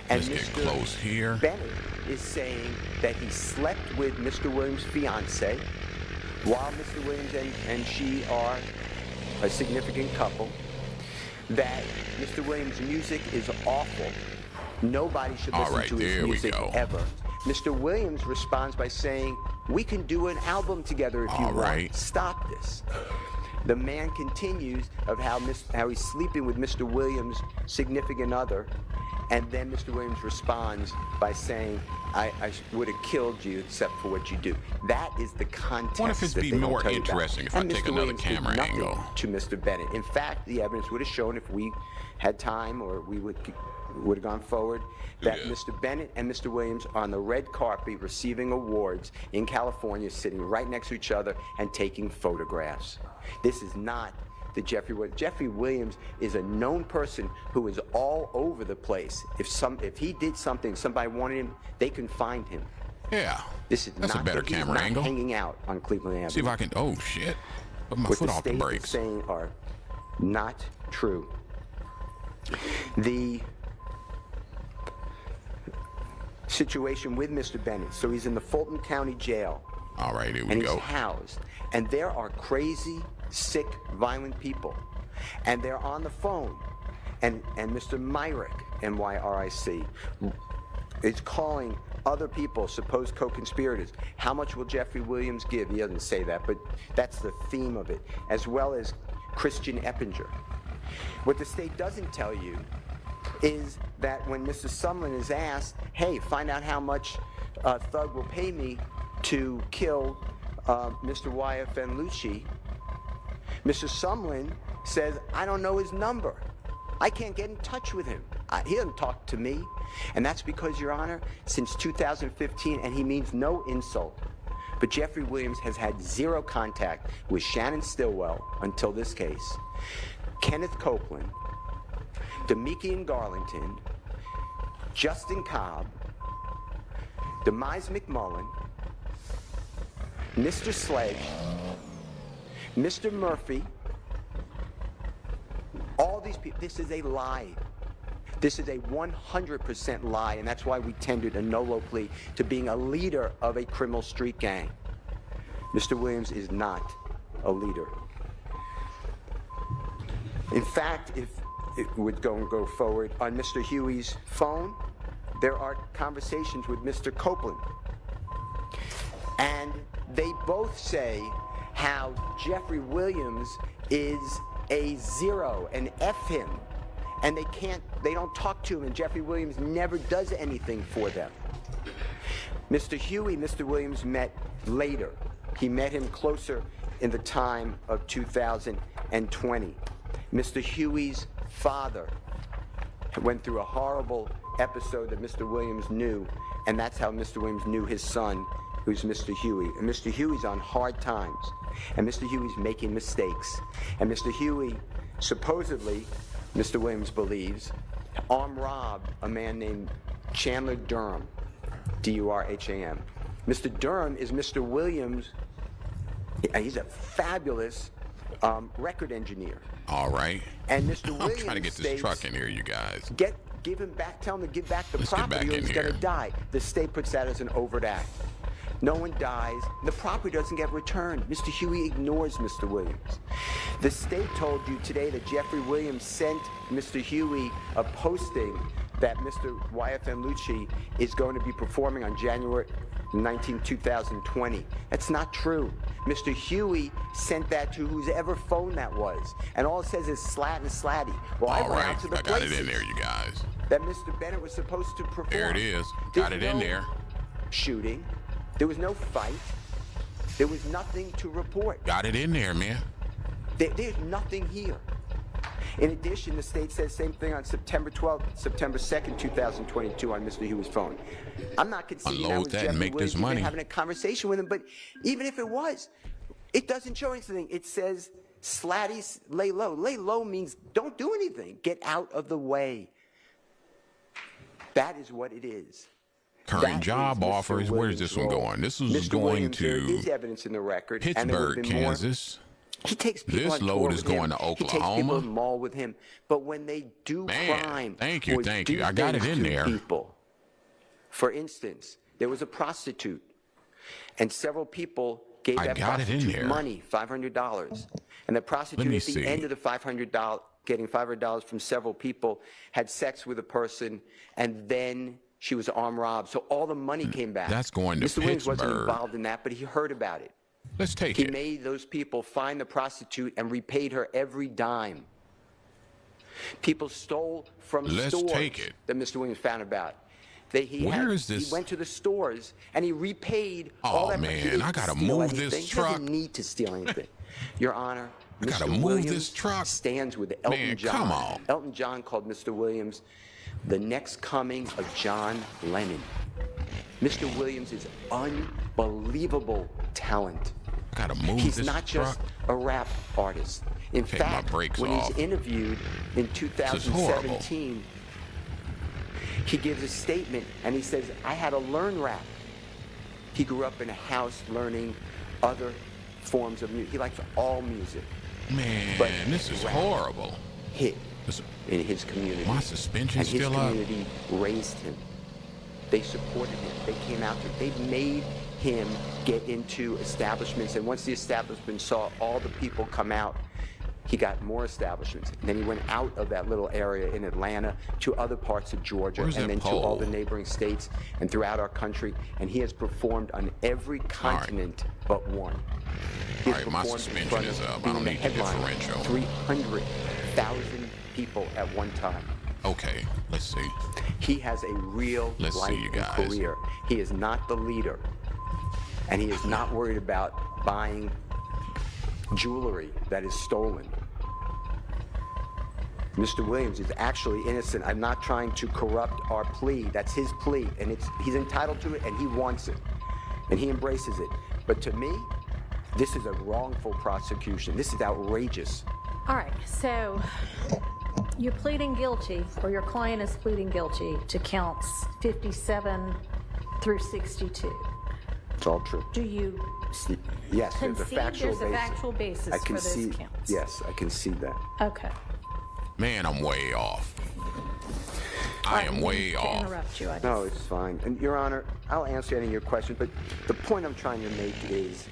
And Let's get Mr. close here. Bennett is saying that he slept with Mr. Williams' fiance while Mr. Williams and she are a significant couple, that Mr. Williams' music is awful. Nobody should All listen right, to his there we music go. ever. Mr. Williams responds by saying, we can do an album together if you All want. right. Stop this. The man continues of how he's sleeping with Mr. Williams' significant other, and then Mr. Williams responds by saying, I would have killed you except for what you do. That is the context. What if it'd that be they don't more tell you about. interesting if I And take Mr. another Williams did camera nothing angle? to Mr. Bennett. In fact, the evidence would have shown, if we had time or we would have gone forward, that Yeah. Mr. Bennett and Mr. Williams are on the red carpet receiving awards in California, sitting right next to each other and taking photographs. This is not the Jeffrey Williams. Jeffrey Williams is a known person who is all over the place. If he did something, somebody wanted him, they can find him. Yeah. This is That's not a better that he's camera not angle. hanging out on Cleveland Avenue. See if I can. Oh shit! Put my What foot the off the state is brakes. saying are not true. The situation with Mr. Bennett, so he's in the Fulton County Jail, All right, here we and go. he's housed, and there are crazy, sick, violent people, and they're on the phone, and Mr. Myrick, M-Y-R-I-C, is calling other people, supposed co-conspirators. How much will Jeffrey Williams give? He doesn't say that, but that's the theme of it, as well as Christian Eppinger. What the state doesn't tell you is that when Mr. Sumlin is asked, hey, find out how much Thug will pay me to kill Mr. YFN Lucci, Mr. Sumlin says, I don't know his number. I can't get in touch with him. He doesn't talk to me. And that's because, Your Honor, since 2015, and he means no insult, but Jeffrey Williams has had zero contact with Shannon Stillwell until this case, Kenneth Copeland, Demikian Garlington, Justin Cobb, Demise McMullen, Mr. Sledge, Mr. Murphy, All these people, this is a lie. This is a 100% lie, and that's why we tendered a no-low plea to being a leader of a criminal street gang. Mr. Williams is not a leader. In fact, if it would go forward, on Mr. Huey's phone, there are conversations with Mr. Copeland. And they both say how Jeffrey Williams is a zero, and F him. And they don't talk to him, and Jeffrey Williams never does anything for them. Mr. Huey, Mr. Williams met later. He met him closer in the time of 2020. Mr. Huey's father went through a horrible episode that Mr. Williams knew, and that's how Mr. Williams knew his son, who's Mr. Huey. And Mr. Huey's on hard times, and Mr. Huey's making mistakes. And Mr. Huey, supposedly, Mr. Williams believes, armed robbed a man named Chandler Durham, D-U-R-H-A-M. Mr. Durham is Mr. Williams. He's a fabulous record engineer. All right. And Mr. Williams I'm trying to get this truck in here, you guys. Give him back, tell him to give back the Let's get property back or he's in going to here. die. The state puts that as an overt act. No one dies. The property doesn't get returned. Mr. Huey ignores Mr. Williams. The state told you today that Jeffrey Williams sent Mr. Huey a posting that Mr. YFN Lucci is going to be performing on January 19, 2020. That's not true. Mr. Huey sent that to whoever phone that was. And all it says is slat and slatty. Well, I All went right. out to the I got it places in there, you guys. that Mr. Bennett was supposed to perform. There it is. There's Got it in no there. Shooting. There was no fight. There was nothing to report. Got it in there, man. There's nothing here. In addition, the state says same thing on September 12th, September 2nd, 2022 on Mr. Huey's phone. I'm not conceding Unload that was that and Jeffrey make this Williams even money. having a conversation with him, but even if it was, it doesn't show anything. It says slatty, lay low. Lay low means don't do anything. Get out of the way. That is what it is. Current That job is Mr. offers. Where is Williams' this one role. going? This is Mr. going Williams, there to is evidence in the record. and there would Pittsburgh, have been more. Kansas. He takes people This on load tour is with him. going to He takes people Oklahoma. to the mall with him. But when they do Man, crime, thank you, or thank do you. I got it things in to there. People. For instance, there was a prostitute, and several people gave I that got it in prostitute there. money, $500, and the prostitute me at the see. end of the $500, getting $500 from several people, had sex with a person, and then she was armed robbed. So all the money came back. That's going to Mr. Williams wasn't Pittsburgh. involved in that, but he heard about it. Let's take He it. made those people find the prostitute and repaid her every dime. People stole from Let's stores take it. that Mr. Williams found about. He went to the stores and he repaid all Oh, that. man, He didn't I gotta steal move anything. this He truck. doesn't need to steal anything. Your Honor, I gotta Mr. move Williams this truck. stands with Elton Man, John. come on. Elton John called Mr. Williams the next coming of John Lennon. Mr. Williams is unbelievable talent. I gotta move He's this not truck. just a rap artist. In Take my fact, brakes when off. he's interviewed in is horrible. 2017, he gives a statement and he says, I had to learn rap. He grew up in a house learning other forms of music. He likes all music. Man, But this is rap horrible. Hit This- in his community. My suspension and his still up? community raised him. They supported him. They came out to they made him get into establishments, and once the establishment saw all the people come out, he got more establishments. And then he went out of that little area in Atlanta to other parts of Georgia, Where's and that then to all pole? the neighboring states and throughout our country. And he has performed on every continent but one. He has All right, my performed in suspension front is of up. I being don't the need the headliner, differential. 300,000 people at one time. Okay, let's see. He has a real Let's see, life you and guys. career. He is not the leader. And he is not worried about buying jewelry that is stolen. Mr. Williams is actually innocent. I'm not trying to corrupt our plea. That's his plea, and he's entitled to it, and he wants it, and he embraces it. But to me, this is a wrongful prosecution. This is outrageous. All right, so you're pleading guilty, or your client is pleading guilty to counts 57 through 62. It's all true. Do you Yes, there's a concede factual there's a basis. factual basis I for those concede. counts? Yes, I concede that. Okay. Man, I'm way off. I am way To off. interrupt you, I just... No, it's fine. And Your Honor, I'll answer any of your questions, but the point I'm trying to make is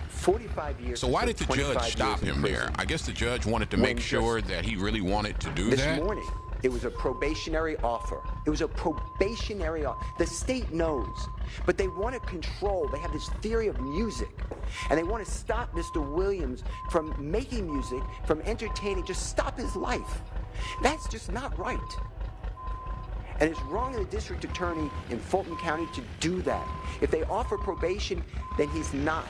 45 years. So why did the 25 judge stop years in him there? prison. I guess the judge wanted to When make sure that he really wanted to do This that. morning, it was a probationary offer. It was a probationary offer. The state knows, but they want to control. They have this theory of music, and they want to stop Mr. Williams from making music, from entertaining, just stop his life. That's just not right. And it's wrong of the district attorney in Fulton County to do that. If they offer probation, then he's not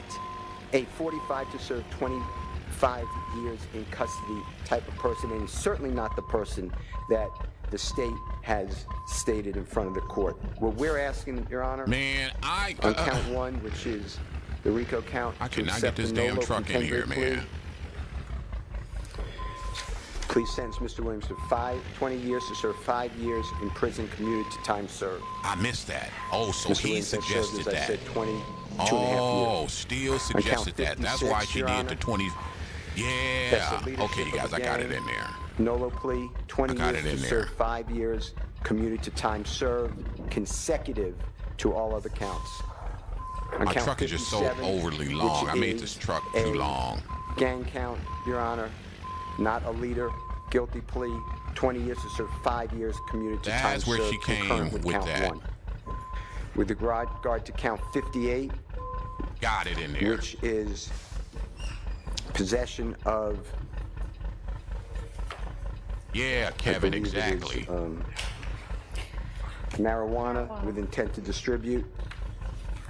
a 45 to serve 25 years in custody type of person, and he's certainly not the person that the state has stated in front of the court. What we're asking, Your Honor, Man, on count one, which is the RICO count, I to cannot accept get this the no damn low truck in here, contendere plea. man. Please sentence Mr. Williams to 20 years to serve 5 years in prison commuted to time served. I missed that. Oh, so Mr. he Williams has served, suggested as I that. said, 22 and a half Oh, years. still suggested that. That's 56, why she Your did Honor. the 20. That's Yeah. the leadership Okay, you of guys, the I got it gang. in there. Nolo plea, 20 I got years it to in there. serve 5 years commuted to time served, consecutive to all other counts. On My count truck is just so 57, overly which long. I made is this truck a too long. Gang count, Your Honor, not a leader, guilty plea, 20 years to serve 5 years commuted to time That's where served, she came concurrent with with count that. 1. With regard to count 58, Got it in there. which is possession of, Yeah, I Kevin, believe it is, exactly. marijuana with intent to distribute,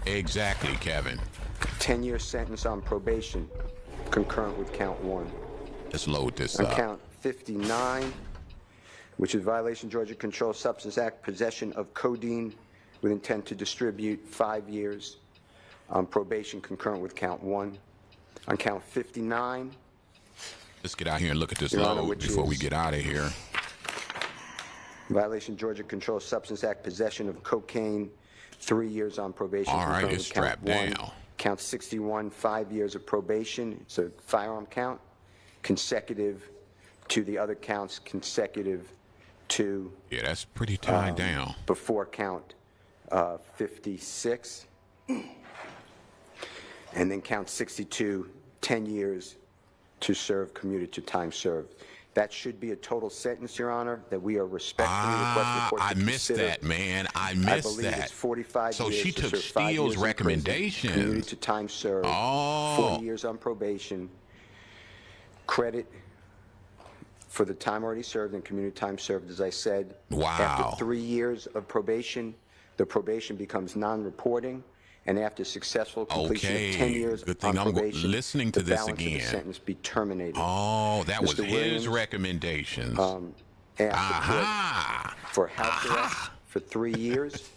Exactly, Kevin. 10-year sentence on probation, concurrent with count 1. Let's load this On up. count 59, which is violation Georgia Controlled Substance Act, possession of codeine with intent to distribute, 5 years on probation, concurrent with count 1. On count 59, Let's get out here and look at this Your Honor, load which before we is- get out of here. violation Georgia Controlled Substance Act, possession of cocaine, 3 years on probation. All right, concurrent get with count strapped 1. down. Count 61, 5 years of probation. It's a firearm count, consecutive to the other counts, consecutive to Yeah, that's pretty tied down. before count 56. And then count 62, 10 years to serve commuted to time served. That should be a total sentence, Your Honor, that we are respectfully requesting the court to I missed consider. that, man. I I missed believe that. it's 45 So years she to took serve 5 Steele's years in prison, recommendations. commuted to time served, Oh. 40 years on probation, credit for the time already served and community time served, as I said. Wow. After 3 years of probation, the probation becomes non-reporting, and after successful completion Okay. of 10 years Good thing on I'm probation, listening to the this balance of the again. sentence be terminated. Oh, that was Mr. his Williams, recommendations. Asked Aha! for house arrest for 3 years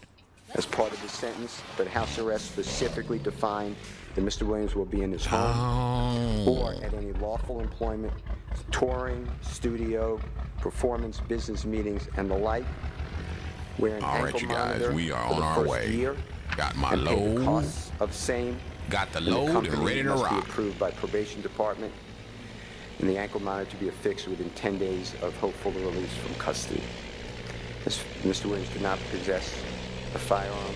as part of the sentence, but house arrest specifically defined that Mr. Williams will be in his home or at any lawful employment, touring, studio, performance, business meetings, and the like. Wear an All right, ankle you guys, monitor we are for on the our first way. year Got my and pay the load. costs of same. Got the And the load and company ready to must rock. be approved by probation department, and the ankle monitor to be affixed within 10 days of hopeful release from custody. Mr. Williams cannot possess a firearm,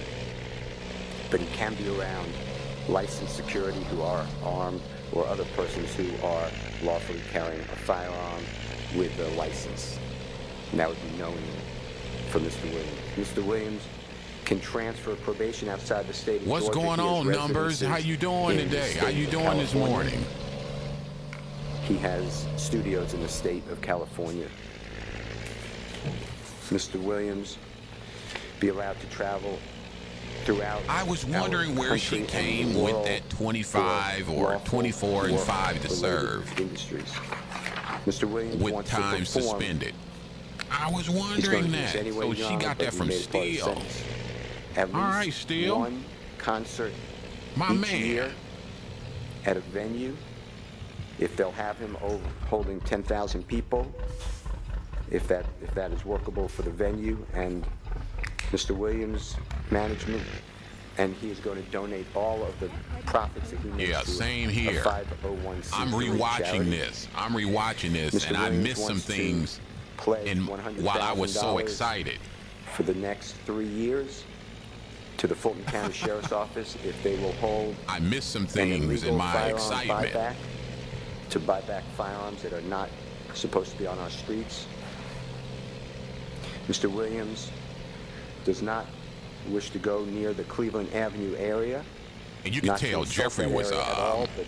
but he can be around licensed security who are armed or other persons who are lawfully carrying a firearm with a license. And that would be known for Mr. Williams. Mr. Williams can transfer probation outside the state of What's Georgia. going He has on, numbers? How residences you doing in the today? state How you of doing this California. morning? He has studios in the state of California. Mr. Williams be allowed to travel throughout. I was our wondering where she country and came the with world that 25 for or lawful 24 and 5 to work-related serve industries. Mr. Williams with wants time to perform. suspended. I was He's going wondering to do this that. anyway, So Your she Honor, got but that we from made it part of the Steele. sentence. At All least right, Steele. one concert My each man. year at a venue. If they'll have him holding 10,000 people, if that is workable for the venue and Mr. Williams' management, and he is going to donate all of the profits that he makes Yeah, to same a here. 501c3 I'm rewatching charity. this. I'm rewatching this, Mr. and I Williams missed some wants to things pledge while I was so $100,000 excited. for the next 3 years to the Fulton County Sheriff's Office if they will hold I missed some an things illegal in my firearm excitement. buyback, to buy back firearms that are not supposed to be on our streets. Mr. Williams does not wish to go near the Cleveland Avenue area. And you can Not to tell insult Jeffrey that was area at all, but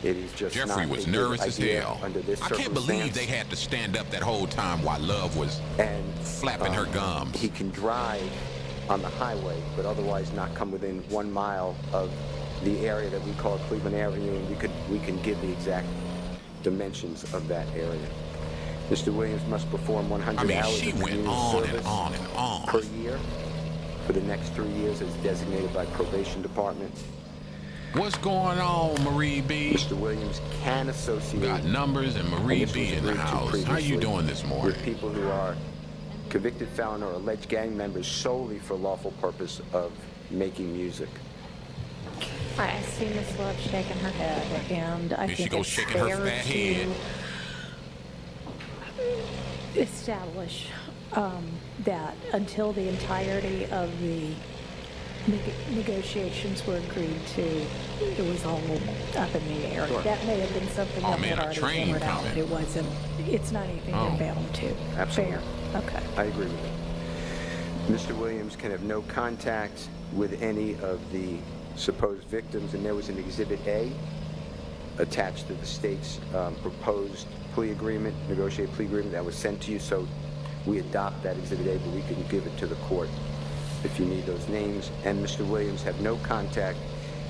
it is just Jeffrey not was a good nervous as idea hell. under this I can't believe circumstance. they had to stand up that whole time while Love was And flapping her gums. He can drive on the highway, but otherwise not come within 1 mile of the area that we call Cleveland Avenue, and we can give the exact dimensions of that area. Mr. Williams must perform 100 I mean, hours she of went community on and service on and on. per year for the next 3 years as designated by probation department. What's going on, Marie B? Mr. Williams can associate. We got Numbers and Marie and this B was in the agreed to house. How you previously, doing this morning? with people who are convicted felon or alleged gang members solely for lawful purpose of making music. I see Ms. Love shaking her head, and I Here she think goes it's shaking her fair fat head. to establish that until the entirety of the negotiations were agreed to, it was all up in the air. That may have been something Oh, that man, had a already train hammered out. coming. It wasn't, it's not anything Oh. you're bound to. Absolutely. Fair, okay. I agree with it. Mr. Williams can have no contact with any of the supposed victims, and there was an Exhibit A attached to the state's proposed plea agreement, negotiated plea agreement that was sent to you, so we adopt that Exhibit A, but we can give it to the court if you need those names. And Mr. Williams had no contact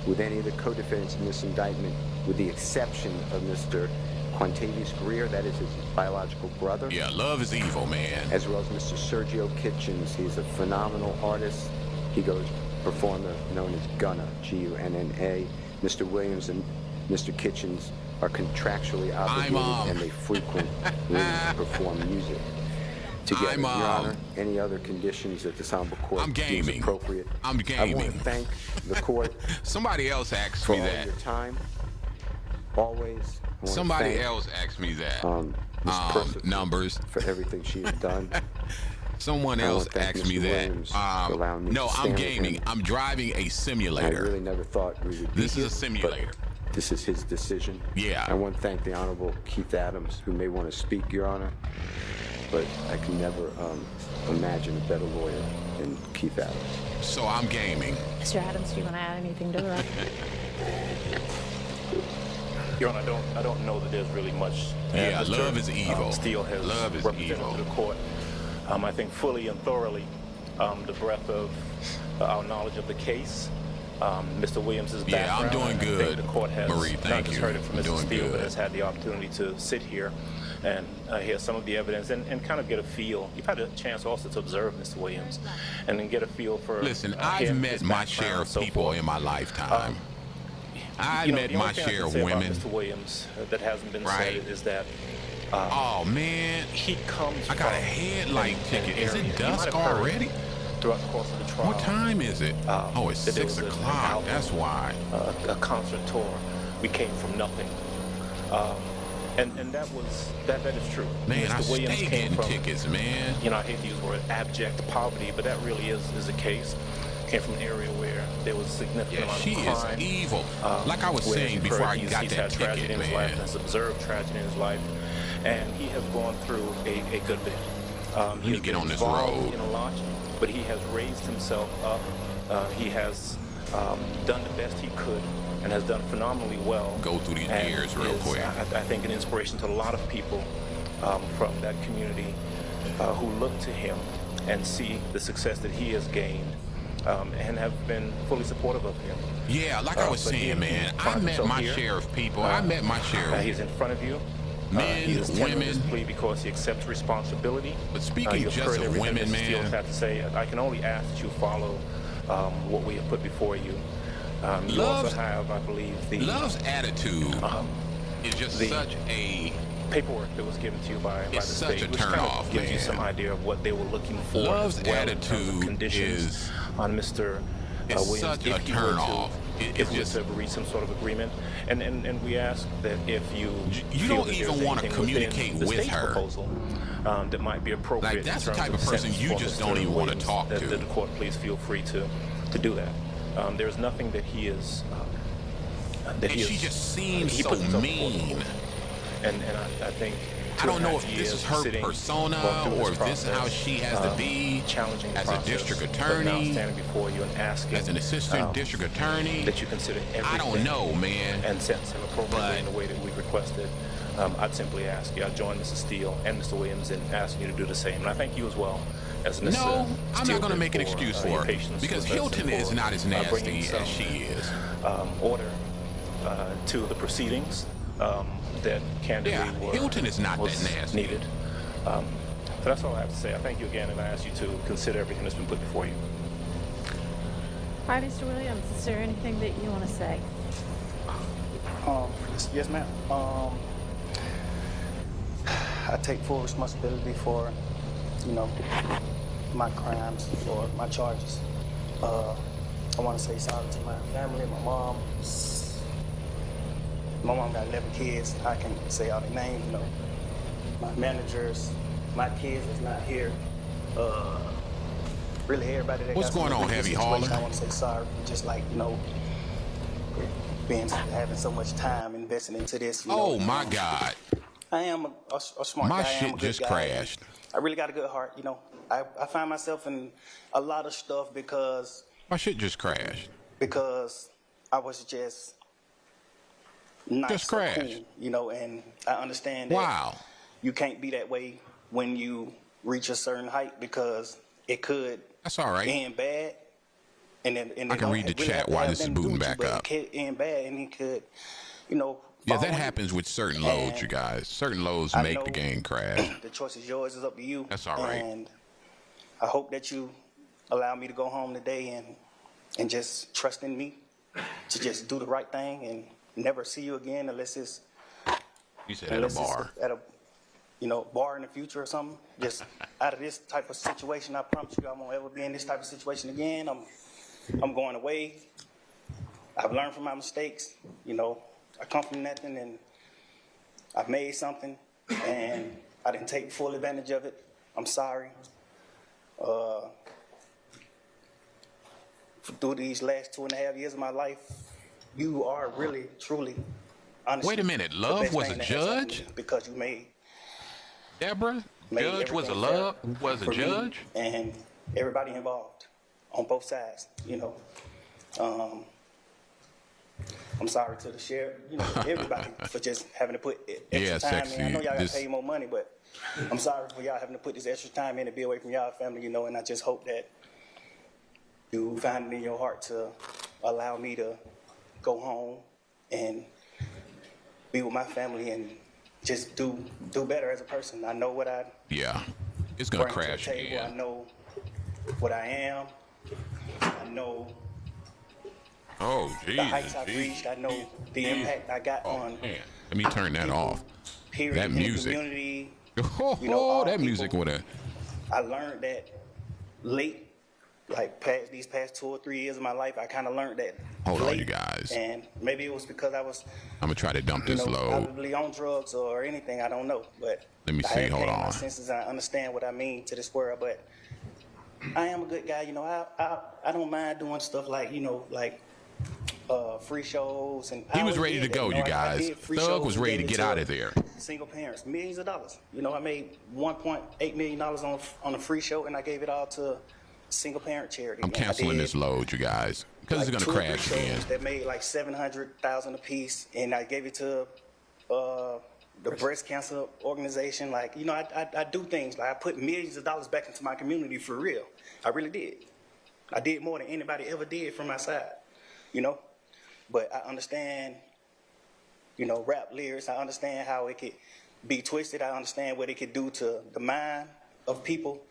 with any of the co-defendants in this indictment, with the exception of Mr. Quantavious Greer, that is his biological brother. Yeah, Love is evil, man. As well as Mr. Sergio Kitchens. He's a phenomenal artist. He goes performer known as Gunna, G-U-N-N-A. Mr. Williams and Mr. Kitchens are contractually obligated, and they frequently perform music together. Your Honor, any other conditions that this honorable court I'm deems gaming. appropriate? I'm I gaming. want to thank the court Somebody else asked for me all that. your time. Always. I want to Somebody thank, else asked me that. Ms. Persifer Numbers. for everything she has done. Someone I wanna else thank asked me Mr. that. Williams for allowing me No, to I'm stand with gaming. him. I'm driving a I simulator. really never thought we would be This is here, a simulator. but this is his decision. Yeah. I want to thank the Honorable Keith Adams, who may want to speak, Your Honor, but I can never imagine a better lawyer than Keith Adams. So I'm gaming. Mr. Adams, do you want to add anything to the record? Your Honor, I don't know that there's really much. Yeah, Mr. love is evil. Steele has Love is represented evil. to the court. I think fully and thoroughly the breadth of our knowledge of the case, Mr. Williams's Yeah, I'm background. doing I think good, the court has Marie, not thank just you. heard it from I'm Mr. doing Steele, good. but has had the opportunity to sit here and hear some of the evidence and kind of get a feel. You've had a chance also to observe Mr. Williams and then get a feel for. Listen, I've him, met his my background, share of so people forth. in my lifetime. I You know, met the only my thing I share can of say about women. Mr. Williams that hasn't been Right. said is that Oh man, he comes I got a from headlight an ticket. Is area. it You dusk might have heard already? throughout the course of the trial. What time is it? Oh, it's that there 6 was an o'clock. album, That's why. A concert tour. We came from nothing. And that is true. Man, I Mr. Williams stay came getting from, tickets, man. you know, I hate to use the word abject poverty, but that really is the case. Came from an area where there was a significant Yeah, amount she of is crime. evil. Like I was where saying you've before heard I he's got had that tragedy ticket, in his life, man. has observed tragedy in his life, and he has gone through a good bit. He need has to get been on this involved road. in a lot, but he has raised himself up. He has done the best he could and has done phenomenally well. Go through these and years real is, quick. I think an inspiration to a lot of people from that community who look to him and see the success that he has gained. And have been fully supportive of him. Yeah, like I was but saying, he man, I finds met himself my here. share of people. I met my share of He's in front of you. men, he is tendering his women. plea because he accepts responsibility. But speaking you've just heard of everything women, Mr. Steele man. had to say. I can only ask that you follow what we have put before you. You Love's- also have, I believe, the Love's attitude is just the- such a. paperwork that was given to you by the It's such state, a which kind turn-off, of gives you man. some idea of what they were looking for. Love's as well in terms of attitude conditions is- on Mr. It's Williams, such a if he were turn to- off. If we were to reach some sort of agreement, and we ask that if you You feel don't that even there's want to anything within communicate the with state's her. proposal that might be appropriate. Like, that's in the terms type of person sentence you for just Mr. don't even want to Williams, talk that to. the court please feel free to do that. There's nothing that he is. That And he she is, just seems he so puts himself before the mean. court. And I think. I don't know 2.5 if this years is her sitting, persona going through or if this is how process, she has to be challenging the as a process, district but now attorney, standing before you and asking as an assistant district attorney. that you consider everything. I don't know, man. And sentence him appropriately But- in the way that we've requested. I'd simply ask you. I join Mrs. Steele and Mr. Williams in asking you to do the same. And I thank you as well as Ms. No, I'm Steele not going to did make an for, excuse your for her patience because with us Hilton and is for, not as bringing nasty some, as she is. Order to the proceedings that candidly Yeah, were Hilton is not was that nasty. needed. So that's all I have to say. I thank you again, and I ask you to consider everything that's been put before you. All right, Mr. Williams, is there anything that you want to say? Yes, ma'am. I take full responsibility for, my crimes or my charges. I want to say sorry to my family, my mom. My mom got 11 kids. I can say all their names, my managers, my kids that's not here. Really everybody that What's got going on, some Heavy situation, Hauler? I want to say sorry for just having so much time invested into this. Oh my God. I am a smart My guy. I am shit a good just guy. crashed. I really got a good heart, I find myself in a lot of stuff because My shit just crashed. I was just not Just so crashed. cool, and I understand that Wow. you can't be that way when you reach a certain height because it could That's all right. end bad. And then I can read the chat while this is booting back up. It could end bad, and it could, Yeah, fall that on you. happens with certain loads, you guys. Certain loads I make know the game crash. The choice is yours. It's up to you. That's all right. And I hope that you allow me to go home today and just trust in me to just do the right thing and never see you again unless it's You said at a bar. at a bar in the future or something. Just out of this type of situation, I promise you I won't ever be in this type of situation again. I'm going away. I've learned from my mistakes. I come from nothing and I've made something and I didn't take full advantage of it. I'm sorry. Through these last 2.5 years of my life, you are really, truly, honestly. Wait a minute, the Love best was thing a that has happened judge? to me because you made Deborah? Judge was a everything love? fair Was a for me judge? and everybody involved on both sides, I'm sorry to the sheriff, everybody for just having to put extra Yeah, time sexy. in. I know y'all got to This- pay you more money, but I'm sorry for y'all having to put this extra time in to be away from y'all family, and I just hope that you find it in your heart to allow me to go home and be with my family and just do better as a person. I know what I Yeah. It's going to bring to the crash table. I again. know what I am. I know Oh, the heights Jesus. I've reached. I know the impact I got on Man, let me turn that people, off. period, That in the music. community. Oh, all that people. music would have. I learned that late, these past 2 or 3 years of my life. I kind of learned that. Hold on, late. you guys. And maybe it was because I was, I'm going to try to dump this load. probably on drugs or anything. I don't know, but Let me I see, have hold came to my on. senses. I understand what I mean to this world, but I am a good guy. I don't mind doing stuff like free shows and. He I was always ready to did that, go, you I guys. did free Thug shows was and ready to gave it get out of there. Single parents, millions of dollars. I made $1.8 million on a free show, and I gave it all to single parent charity. I'm Man, I canceling did, this load, you guys, because it's going to 2 or 3 crash shows again. that made like $700,000 a piece, and I gave it to the breast cancer organization. I do things. I put millions of dollars back into my community for real. I really did. I did more than anybody ever did from my side, But I understand, rap lyrics. I understand how it could be twisted. I understand what it could do to the mind of people.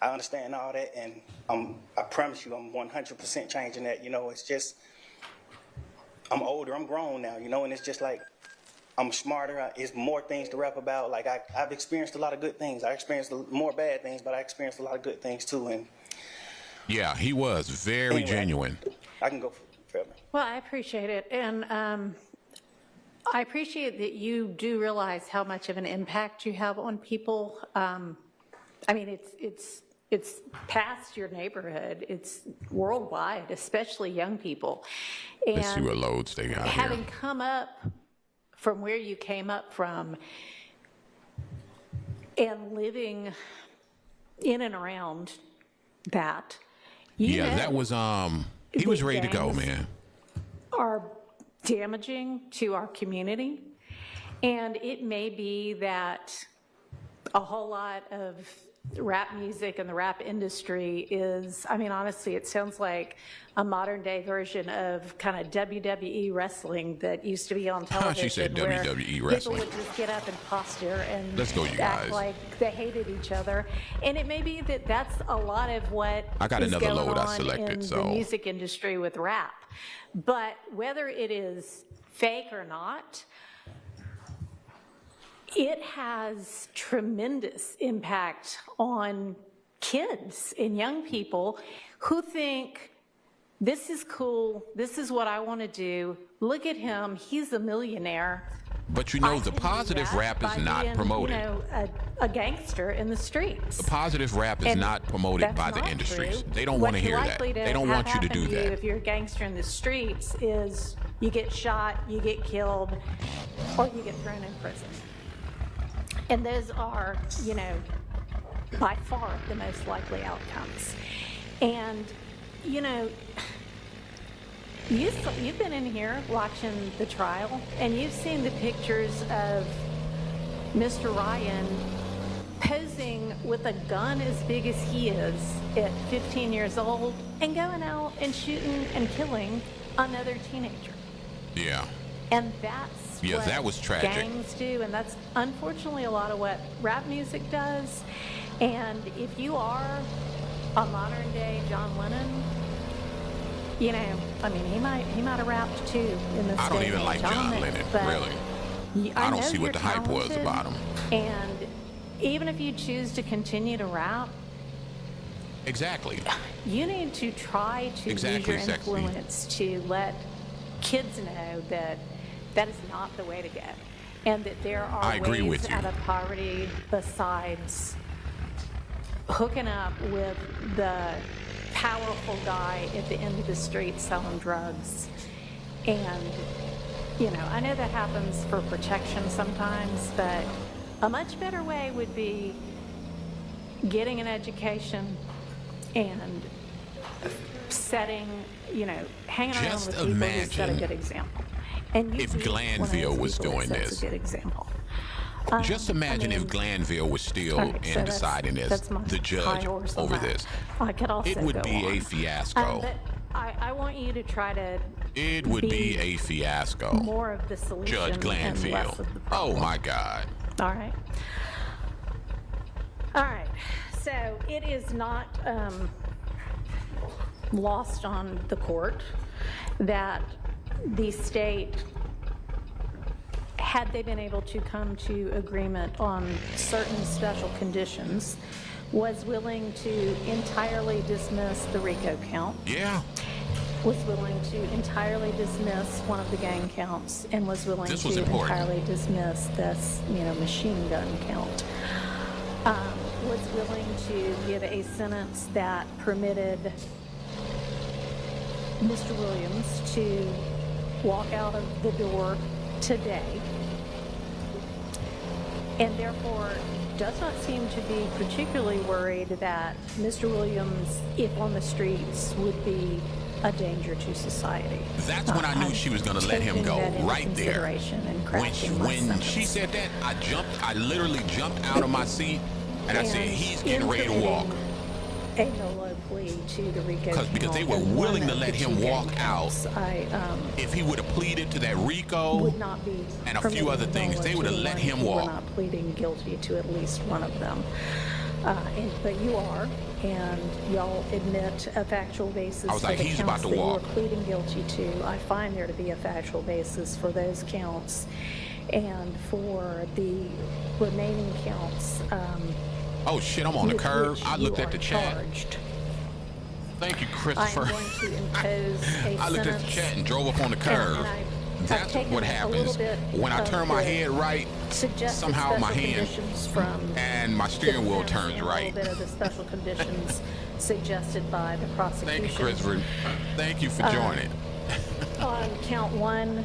I understand all that, and I promise you I'm 100% changing that. It's just, I'm older, I'm grown now, and it's just like, I'm smarter. It's more things to rap about. I've experienced a lot of good things. I experienced more bad things, but I experienced a lot of good things too. And Yeah, he was very Anyway. genuine. I can go forever. Well, I appreciate it. And I appreciate that you do realize how much of an impact you have on people. I mean, it's past your neighborhood. It's worldwide, especially young people. And Let's see what loads they got here. having come up from where you came up from and living in and around that, you Yeah, know that was he was ready to go, gangs man. are damaging to our community. And it may be that a whole lot of rap music and the rap industry is, I mean, honestly, it sounds like a modern day version of kind of WWE wrestling that used to be on television. She said where WWE wrestling. People would just get up and posture and Let's go, you act guys. like they hated each other. And it may be that that's a lot of what I got is another going load I on selected, in so- the music industry with rap. But whether it is fake or not, it has tremendous impact on kids and young people who think, this is cool, this is what I want to do, look at him, he's a millionaire. But you know, I the can do positive that rap is by not being, promoted. You know, a gangster in the streets. The positive rap is And not promoted that's by the not industries. true. They don't want to What's hear that. likely to They don't have want you to do happen that. if you're a gangster in the streets is you get shot, you get killed, or you get thrown in prison. And those are, you know, by far the most likely outcomes. And, you know, you've been in here watching the trial, and you've seen the pictures of Mr. Ryan posing with a gun as big as he is at 15 years old and going out and shooting and killing another teenager. Yeah. And that's Yeah, what that was tragic. gangs do, and that's unfortunately a lot of what rap music does. And if you are a modern day John Lennon, you know, I mean, he might have rapped too in this I don't day even and like age. John know, Lennon, but really. I don't know see what you're the hype was talented, about him. And even if you choose to continue to rap, Exactly. you need to try to Exactly, use your sexy. influence to let kids know that that is not the way to go, and that there are I agree ways with you. out of poverty besides hooking up with the powerful guy at the end of the street selling drugs. And, you know, I know that happens for protection sometimes, but a much better way would be getting an education and setting, you know, hanging around Just with people who set a imagine good example. And you if be one of Glanville those was people that doing sets this. a good example. Just imagine if Glanville was still all right, so in deciding as that's my the high judge horse on over that. this. I could also It would go be on. a fiasco. But I want you to try to It would be a fiasco. more of the solution Judge and Glanville. less of the Oh problem. my God. All right. All right. So it is not lost on the court that the state, had they been able to come to agreement on certain special conditions, was willing to entirely dismiss the RICO count, Yeah. was willing to entirely dismiss one of the gang counts, and was willing This was to important. entirely dismiss this, you know, machine gun count. Was willing to give a sentence that permitted Mr. Williams to walk out of the door today, and therefore does not seem to be particularly worried that Mr. Williams, if on the streets, would be a danger to society. That's when I knew she was going to let him Taking go, that into right there. consideration and crafting my When she sentence. said that, I literally jumped out of my seat and I said, And he's getting ready to walk. a no-low plea to the RICO Because they count were and willing one to of let the him two walk gang out. counts. I If he would have pleaded to that RICO, would not be and a few permitting other things, no they one would have to let one him who were walk. not pleading guilty to at least one of them. But you are, and y'all admit a factual basis I was for like, the he's counts about to that walk. you are pleading guilty to. I find there to be a factual basis for those counts, and for the remaining counts. Oh shit, I'm on the with curb. which I looked you at the are chat. charged. Thank you, I'm Christopher. going to impose a I looked at the sentence. chat and drove up on the curve. And I've That's taken what a happens little bit when I of turn my the head right. suggested Somehow my special hand conditions from and my steering wheel defense turns and right. A little bit of the special conditions suggested by the prosecution. Thank you, Christopher. Thank you for joining. On count one,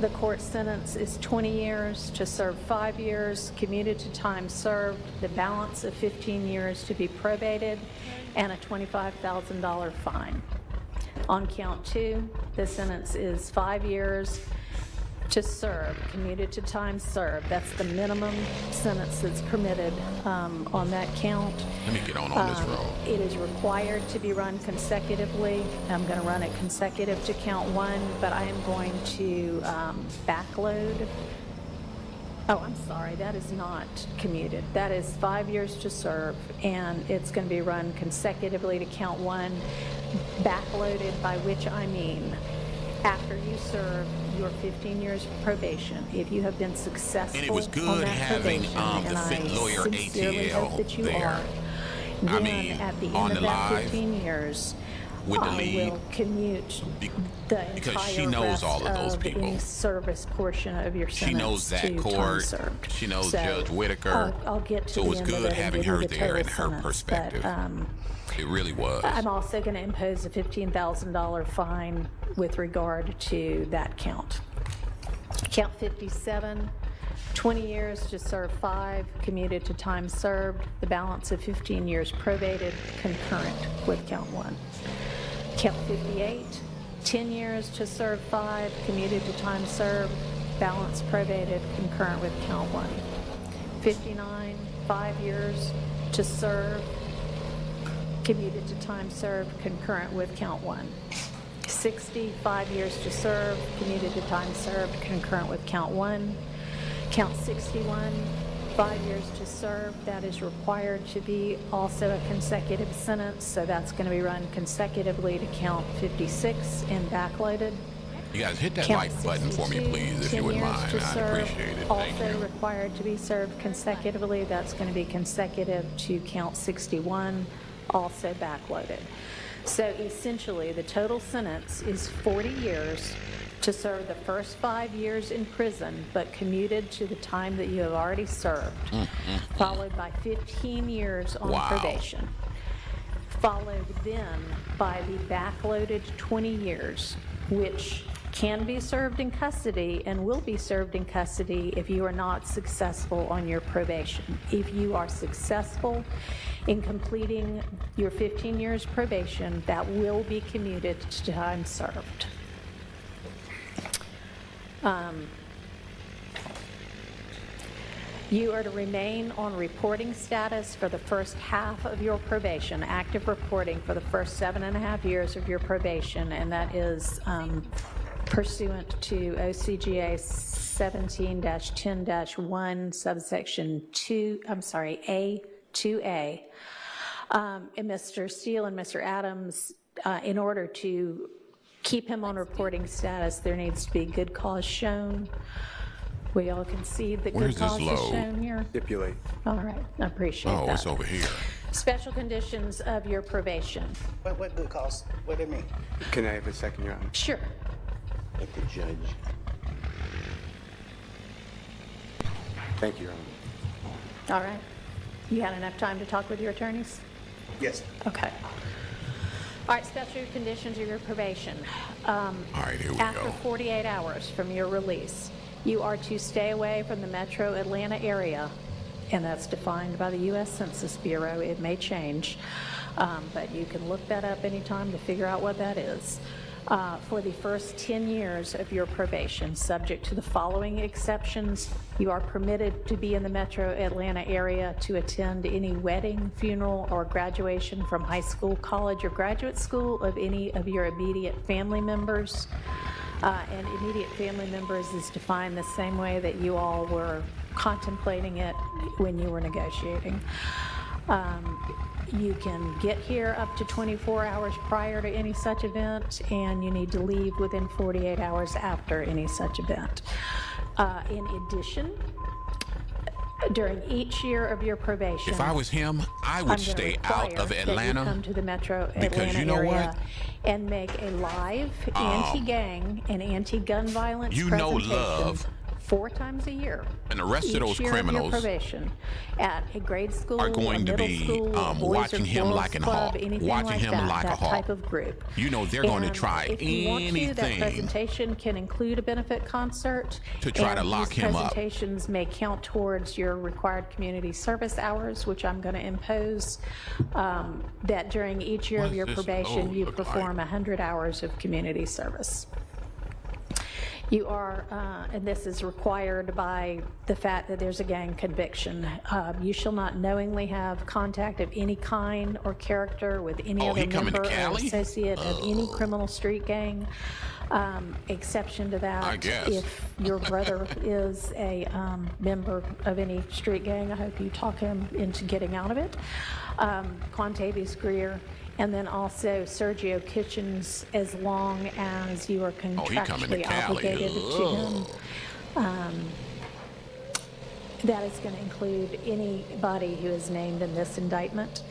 the court sentence is 20 years to serve 5 years, commuted to time served, the balance of 15 years to be probated, and a $25,000 fine. On count two, the sentence is 5 years to serve, commuted to time served. That's the minimum sentence that's permitted on that count. Let me get on this road. It is required to be run consecutively. I'm going to run it consecutive to count one, but I am going to backload. Oh, I'm sorry, that is not commuted. That is 5 years to serve, and it's going to be run consecutively to count one, backloaded, by which I mean after you serve your 15 years of probation, if you have been successful And it was on good that having probation, the and fit I lawyer sincerely hope ATL that you there. are, I then mean, at the on end the of that live 15 years, with the I lead, will commute the because she entire knows rest all of those of people. any service portion of your She sentence knows that to time court. served. She knows So Judge Whitaker. I'll get to So the it was end of good it and having give you her the there total and her sentence, perspective. but, It really was. I'm also going to impose a $15,000 fine with regard to that count. Count 57, 20 years to serve 5, commuted to time served, the balance of 15 years probated, concurrent with count 1. Count 58, 10 years to serve 5, commuted to time served, balance probated, concurrent with count 1. 59, 5 years to serve, commuted to time served, concurrent with count 1. 60, 5 years to serve, commuted to time served, concurrent with count 1. Count 61, 5 years to serve, that is required to be also a consecutive sentence, so that's going to be run consecutively to count 56 and backloaded. You guys hit that Count like button for me, 62, please, if 10 you wouldn't years mind. to I'd serve, appreciate it. Thank also you. required to be served consecutively. That's going to be consecutive to count 61, also backloaded. So essentially, the total sentence is 40 years to serve the first 5 years in prison, but commuted to the time that you have already served, followed by 15 years on Wow. probation, followed then by the backloaded 20 years, which can be served in custody and will be served in custody if you are not successful on your probation. If you are successful in completing your 15 years probation, that will be commuted to time served. You are to remain on reporting status for the first half of your probation, active reporting for the first 7.5 years of your probation, and that is pursuant to OCGA 17-10-1, subsection 2, A2A. And Mr. Steele and Mr. Adams, in order to keep him on reporting status, there needs to be good cause shown. We all concede that Where's good cause this is load? shown here. Stipulate. All right, I appreciate that. Oh, it's over here. Special conditions of your probation. What good cause? What do it mean? Can I have a second, Your Honor? Sure. Let the judge. Thank you, Your Honor. All right. You had enough time to talk with your attorneys? Yes. Okay. All right, special conditions of your probation. All right, here we After go. 48 hours from your release, you are to stay away from the metro Atlanta area, and that's defined by the U.S. Census Bureau. It may change, but you can look that up anytime to figure out what that is. For the first 10 years of your probation, subject to the following exceptions, you are permitted to be in the metro Atlanta area to attend any wedding, funeral, or graduation from high school, college, or graduate school of any of your immediate family members. And immediate family members is defined the same way that you all were contemplating it when you were negotiating. You can get here up to 24 hours prior to any such event, and you need to leave within 48 hours after any such event. In addition, During each year of your probation, If I was him, I would I'm gonna stay out require of that you Atlanta. come to the metro because Atlanta you know area what? and make a live anti-gang and anti-gun violence You know presentation love. 4 times a year. And the rest of each those year criminals of your probation at a grade school, are going a to middle be, school, a boys watching or him girls like a club, hawk. anything Watching like him that, like a that hawk. type of group. You know they're going to And try if you want to, that anything presentation can include a benefit concert. to try to and lock these him up. presentations may count towards your required community service hours, which I'm going to impose, that during each year What of does your this probation, load you look perform like? 100 hours of community service. You are, and this is required by the fact that there's a gang conviction. You shall not knowingly have contact of any kind or character with any other he coming to member or Cali? associate of any criminal street gang. Exception to that, I guess. if your brother is a member of any street gang, I hope you talk him into getting out of it. Quantavious Greer. And then also Sergio Kitchens, as long as you are coming to contractually Cali. obligated to him. That is going to include anybody who is named in this indictment,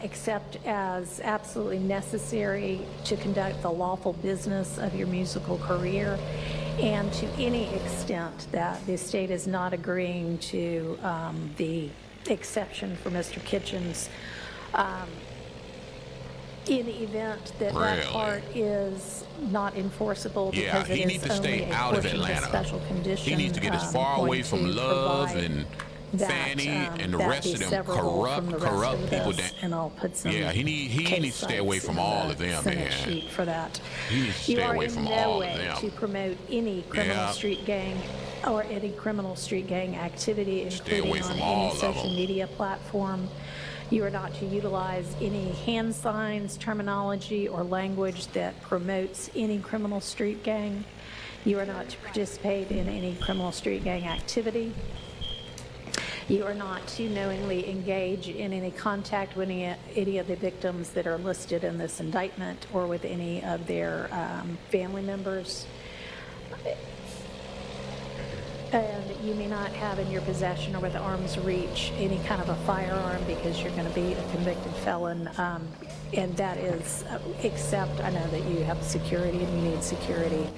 except as absolutely necessary to conduct the lawful business of your musical career, and to any extent that the state is not agreeing to the exception for Mr. Kitchens. In the event that Really? that part is not enforceable Yeah, because he it needs is to only stay a out of portion Atlanta. special condition. He needs to get as far going away from to Love provide and that, Fanny and the that rest be of them severable from the rest corrupt of people. this, That and I'll put some yeah, he case needs to stay away sites from in all the of them, Senate man. sheet for that. He needs to You stay are away in from no all of way them. to promote any criminal Yeah. street gang or any criminal street gang activity, Stay away including from on all any of social them. media platform. You are not to utilize any hand signs, terminology, or language that promotes any criminal street gang. You are not to participate in any criminal street gang activity. You are not to knowingly engage in any contact with any of the victims that are listed in this indictment or with any of their family members. And you may not have in your possession or with arm's reach any kind of a firearm because you're going to be a convicted felon. And that is, except I know that you have security and you need security.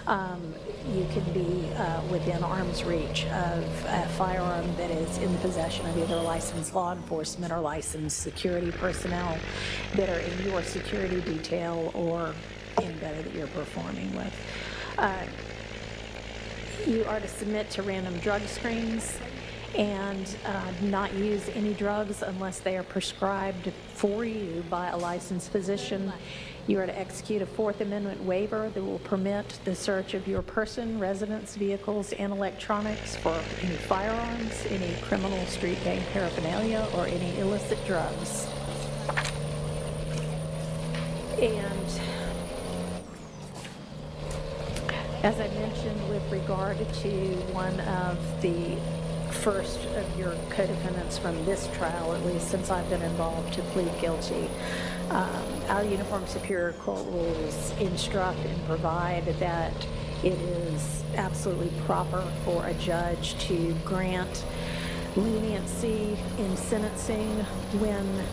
You can be within arm's reach of a firearm that is in the possession of either licensed law enforcement or licensed security personnel that are in your security detail or anybody that you're performing with. You are to submit to random drug screens and not use any drugs unless they are prescribed for you by a licensed physician. You are to execute a Fourth Amendment waiver that will permit the search of your person, residence, vehicles, and electronics for any firearms, any criminal street gang paraphernalia, or any illicit drugs. And as I mentioned, with regard to one of the first of your co-defendants from this trial, at least since I've been involved, to plead guilty, our Uniform Superior Court rules instruct and provide that it is absolutely proper for a judge to grant leniency in sentencing when,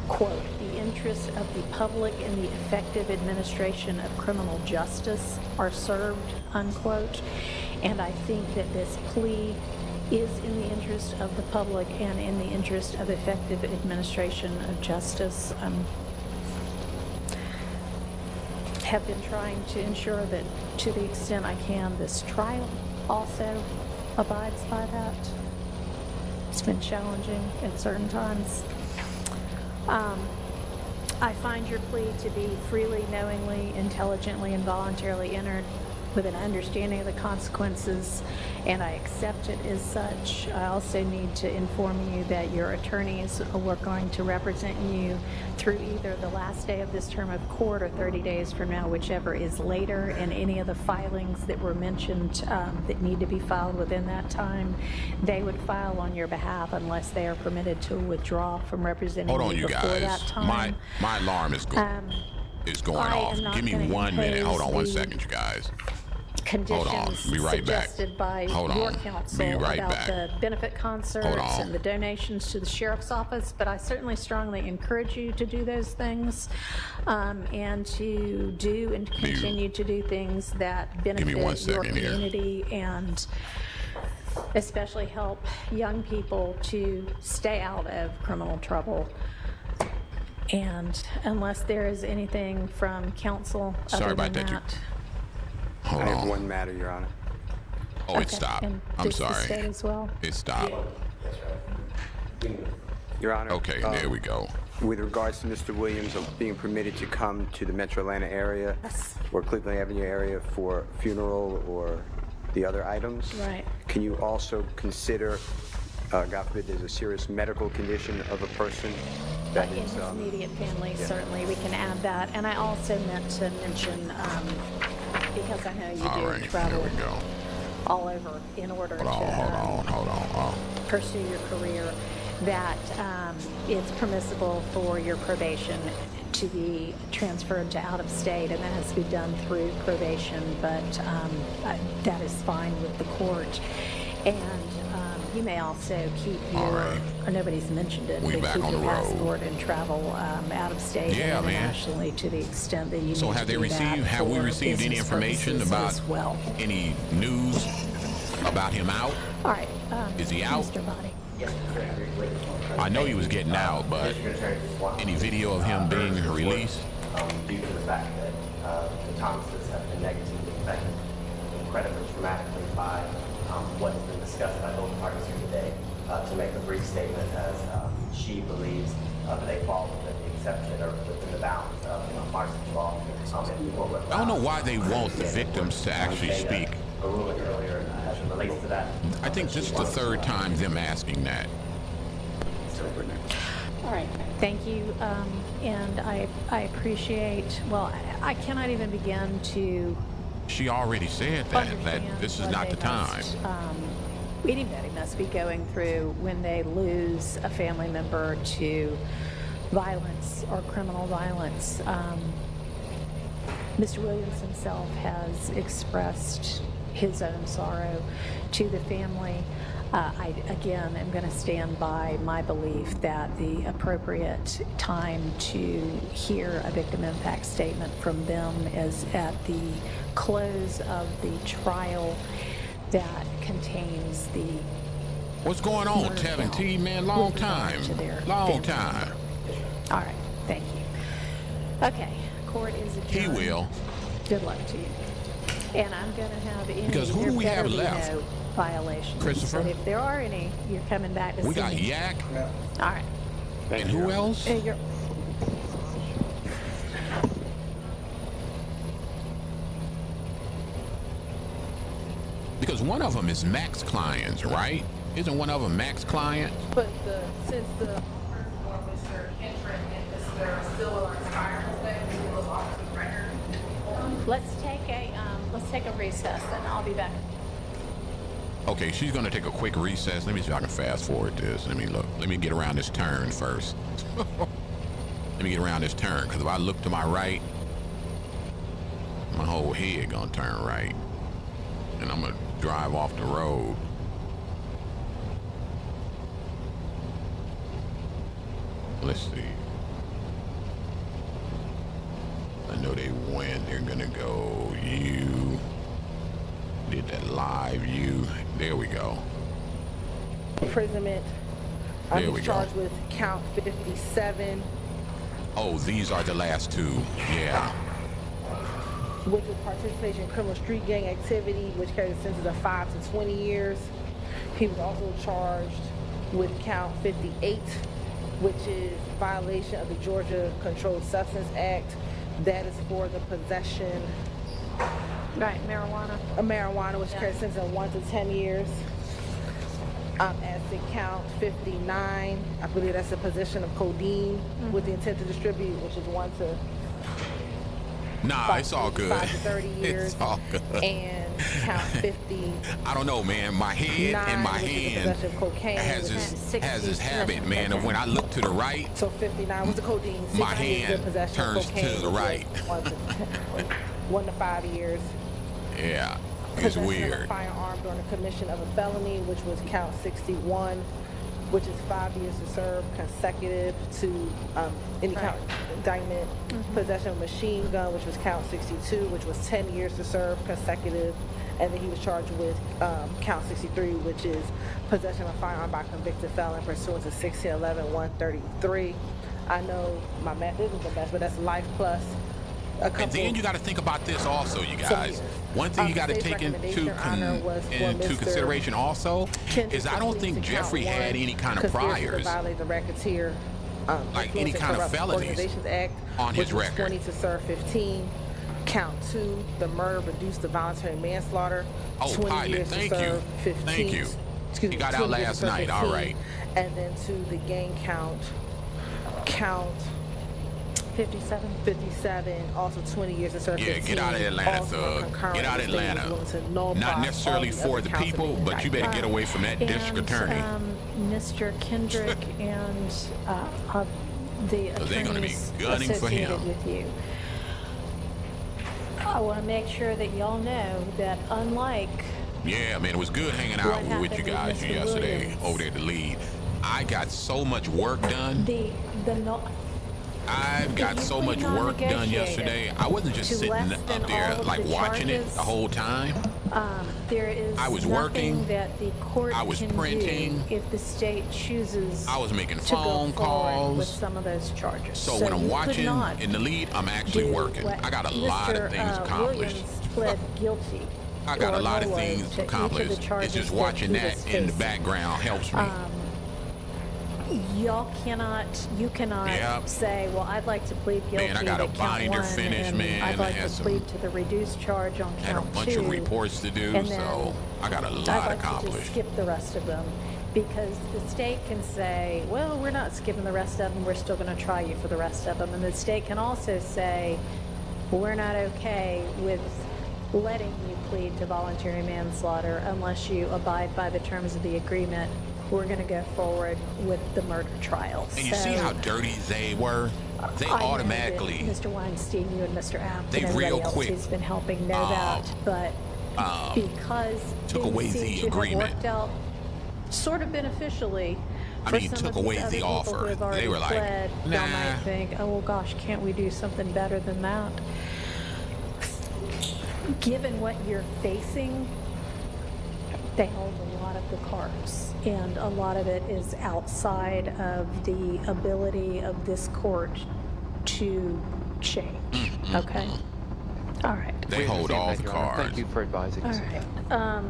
quote, the interests of the public and the effective administration of criminal justice are served, unquote. And I think that this plea is in the interest of the public and in the interest of effective administration of justice. Have been trying to ensure that, to the extent I can, this trial also abides by that. It's been challenging at certain times. I find your plea to be freely, knowingly, intelligently, and voluntarily entered with an understanding of the consequences, and I accept it as such. I also need to inform you that your attorneys were going to represent you through either the last day of this term of court or 30 days from now, whichever is later, and any of the filings that were mentioned that need to be filed within that time, they would file on your behalf unless they are permitted to withdraw from representing Hold on, you you before guys. that time. My alarm is going I off. am not Give me gonna 1 minute. Hold on one impose second, you guys. conditions Be right back. suggested by Hold your on. council Be right about back. the benefit concerts Hold on. and the donations to the sheriff's office, but I certainly strongly encourage you to do those things, and to do and continue to do things that benefit me 1 your second here. community and especially help young people to stay out of criminal trouble. And unless there is anything from council Sorry other about than that. that. Hold I have on. one matter, Your Honor. Oh, it Okay, stopped. and I'm does the sorry. state as well? It stopped. Your Honor. Okay, there we go. With regards to Mr. Williams being permitted to come to the Metro Atlanta area or Cleveland Avenue area for funeral or the other items. Right. Can you also consider, God forbid, there's a serious medical condition of a person that In is, his immediate family, certainly, we can add that. And I also meant to mention, because I know you All do right, there travel we go. all over in order Hold on. to pursue your career, that it's permissible for your probation to be transferred to out of state, and that has to be done through probation, but that is fine with the court. And you may also keep All your, right. or nobody's mentioned it, We but back keep on your the road. passport and travel out of state Yeah, and man. internationally to the extent that you So need have to they do that received, have we for received any business information purposes about as well. any news about him out? All right. Is he out? Mr. Body. I know he was getting out, but any video of him being released? Due to the fact that the Thomases have been negatively affected incredibly dramatically by what's been discussed by both parties here today, to make a brief statement as she believes that they fall within the exception or within the bounds of martial law. I don't know why they want the victims to actually speak. A ruling earlier as it relates to that. I think this is the third time them asking that. All right, thank you, and I appreciate, well, I cannot even begin to She already said that understand this is what not they the time. must, anybody must be going through when they lose a family member to violence or criminal violence. Mr. Williams himself has expressed his own sorrow to the family. I, again, am going to stand by my belief that the appropriate time to hear a victim impact statement from them is at the close of the trial that contains the What's going on, murder Tevin count T, man? Long with regard time. to their Long family time. member. All right, thank you. Okay, court is adjourned. He will. Good luck to you. And I'm going to have any. Because who there do we better have be left? No violations. Christopher? But if there are any, you're coming back to see We got me. Yak, All right. and who else? You're, Because one of them is Max clients, right? Isn't one of them Max client? But since the first one, Mr. Kentron and Mr. Silva are expired, we will off the record. let's take a recess, and I'll be back. Okay, she's gonna take a quick recess. Let me see if I can fast forward this. Let me look. Let me get around this turn first. Let me get around this turn, because if I look to my right, my whole head gonna turn right. And I'm gonna drive off the road. Let's see. I know they went. They're gonna go you. Did that live you. There we go. Imprisonment. There I'm we go. charged with count 57, Oh, these are the last two. Yeah. which is participation in criminal street gang activity, which carries a sentence of 5 to 20 years. He was also charged with count 58, which is violation of the Georgia Controlled Substance Act. That is for the possession Right, marijuana. of marijuana, which carries a sentence of 1 to 10 years. As to count 59, I believe that's the possession of codeine with the intent to distribute, which is 1 to Nah, it's all good. 5 to 30 years. It's all good. And count 50. I don't know, man. My head and my Nine, which is the hand possession of cocaine, has which this habit, man, of when I look to the right, So 59 was the codeine. My 60 is the hand possession of turns to cocaine, the which right. was 1 to 5 years. yeah. Possession of a weird. firearm during the commission of a felony, which was count 61, which is 5 years to serve consecutive to any count indictment. Possession of a machine gun, which was count 62, which was 10 years to serve consecutive. And then he was charged with count 63, which is possession of a firearm by convicted felon pursuant to 1611-133. I know my math isn't the best, but that's life plus a couple. And then you got to think about this also, you guys. One thing you got to take into consideration also is I don't think Jeffrey had any kind of priors, violate the racketeer, like any kind of felonies Act, on his record. 20 to serve 15. Count 2, the murder reduced to voluntary manslaughter. Oh, 20 pilot, years thank to you. serve 15. Thank you. Excuse You me, got out 20 years last to serve night, 15. all right. And then to the gang count 57, also 20 years to serve 15. Yeah, get out of Atlanta, thug. Get out of Atlanta. Not necessarily for the people, but you better get away from that district attorney. Mr. Kendrick and the They're gonna be attorneys gunning for him. associated with you. I want to make sure that y'all know that unlike Yeah, man, it was good hanging out What with you happened guys with Mr. yesterday Williams? over there at the lead. I got so much work done. I've got so much work done yesterday. I wasn't just to sitting less than up there all of like the watching it charges. the whole time. There is I was nothing working. that the court I was can printing. do if the state chooses I was making to phone go forward with calls. some of those charges. So when I'm you could watching not in the lead, I'm actually do working. what I got a lot of things Mr. accomplished. Williams pled guilty. I got a or lot of no things to each of the accomplished. It's charges just watching he that was in the facing. background helps me. You cannot Yep. say, well, I'd like to plead guilty Man, I got a to count binder 1, finished, and man. I'd like Had to some- plead to the reduced charge on Had a count bunch 2. of reports to do, and then so I got a I'd lot like to just accomplished. skip the rest of them, because the state can say, well, we're not skipping the rest of them, we're still going to try you for the rest of them. And the state can also say, we're not okay with letting you plead to voluntary manslaughter unless you abide by the terms of the agreement. We're going to go forward with the murder trial. And you see how dirty they were? They I know automatically, that Mr. Weinstein, you and Mr. Abt, They and everybody real else quick, who's been helping know that, but because took things away seem the to have agreement. worked out sort of beneficially. I for mean, some took of these away other the people who offer. have They already were like, pled, y'all nah. might think, oh, well, gosh, can't we do something better than that? Given what you're facing, they hold a lot of the cards, and a lot of it is outside of the ability of this court to change. Okay? All right. they hold all the Your Honor. cards. Thank you for advising All us. right.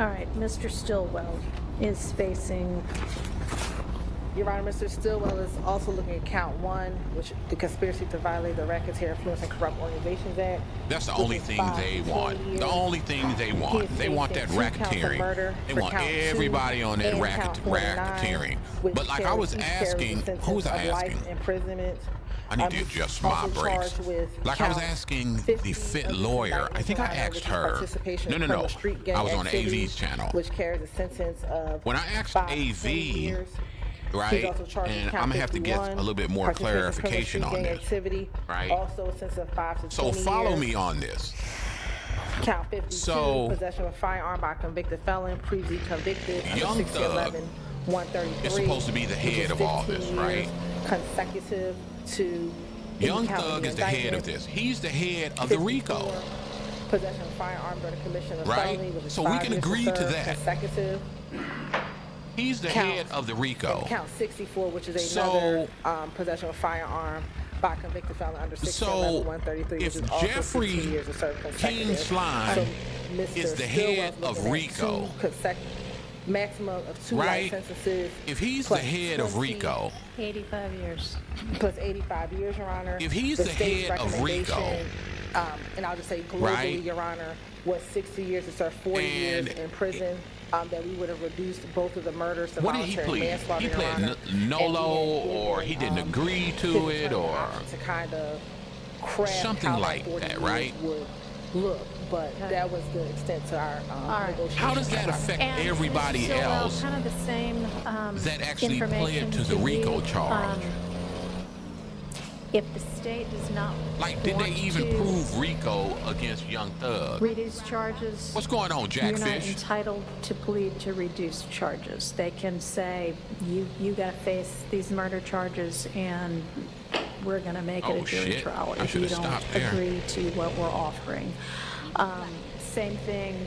All right, Mr. Stillwell is facing, Your Honor, Mr. Stillwell is also looking at count 1, which the conspiracy to violate the Racketeer Influence and Corrupt Organizations Act. That's the which only is thing 5 they to 20 want. years. The only thing they He want. is They want that facing 2 counts of racketeering. murder They for want count 2 everybody on that and count 49, racketeering. which But like I was carries- each carries a asking, sentence who was I of life asking? imprisonment. I need to He's adjust my also brakes. charged with Like I was count asking 50 the fit of this lawyer. I think I indictment, asked which is her. participation No, in no, no. criminal street gang I was on activities, AV's channel. which carries a sentence of When I asked 5 to 20 AV, years. He's right? also charged with And count I'm gonna have to get 51, a little bit more participation in clarification criminal on street gang this. activity, Right. Also a sentence of 5 to 20 So follow years. me on this. Count 52, So- possession of a firearm by a convicted felon, previously convicted under Young 1611-133. is supposed to be the which head is of all 15 this, years right? Consecutive to Young any count Thug the is the head of indictment. this. He's the head of the 54, RICO. Possession of a firearm during the commission of a Right? felony, which is So we 5 can years agree to serve that. Consecutive. He's the Count- head of the RICO. Count 64, which is So- another possession of a firearm by a convicted felon under 1611-133, which if is also Jeffrey 15 years of service consecutive. King Slime So Mr. is the Stillwell's head looking of at RICO, maximum of 2 right? life sentences. If he's the plus head of 20 RICO, 85 years. plus 85 years, Your Honor. If he's the state's head of RICO, recommendation, and I'll just say globally, right? Your Honor, was 60 years to serve 40 years And in prison. That we would have reduced both of the murders to what did he voluntary plead? manslaughter, He Your pled Honor. nolo, And he had or given, he didn't agree to his it, attorney or option to kind of craft something how like 40 that, years right? Would look, but that was the extent to our right. negotiation. how does that affect And everybody Mr. Stillwell, else kind of the same that actually information pled to the you. RICO charge? If the state does not Like, did they want even to prove RICO against Young Thug? reduce charges, What's going on, you're not Jackfish? entitled to plead to reduce charges. They can say, you got to face these murder charges, and we're going to make it a Oh, jury shit. trial I if you should've don't stopped there. agree to what we're offering. Same thing,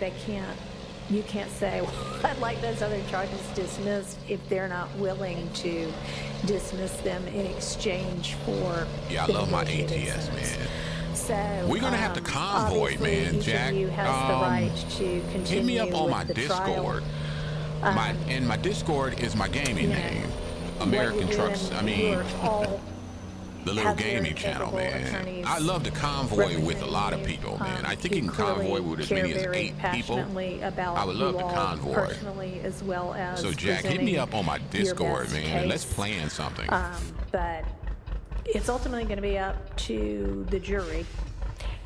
you can't say, well, I'd like those other charges dismissed if they're not willing to dismiss them in exchange for. Yeah, I the love my negotiated ATS, sentence. man. So We're gonna have to convoy, obviously, man, each Jack. of you has the right to continue Hit me up on with my the Discord. trial. And my Discord is my gaming you know, name. what American you're Trucks. doing, I mean, you're all the little have very gaming channel, capable man. attorneys I love to convoy with a lot of representing you, people, man. I think who you can convoy clearly with as care many as very 8 people. passionately about I would love you to all convoy. personally, as well as So, Jack, hit me presenting up on my your Discord, best man, and let's case. plan something. But it's ultimately going to be up to the jury,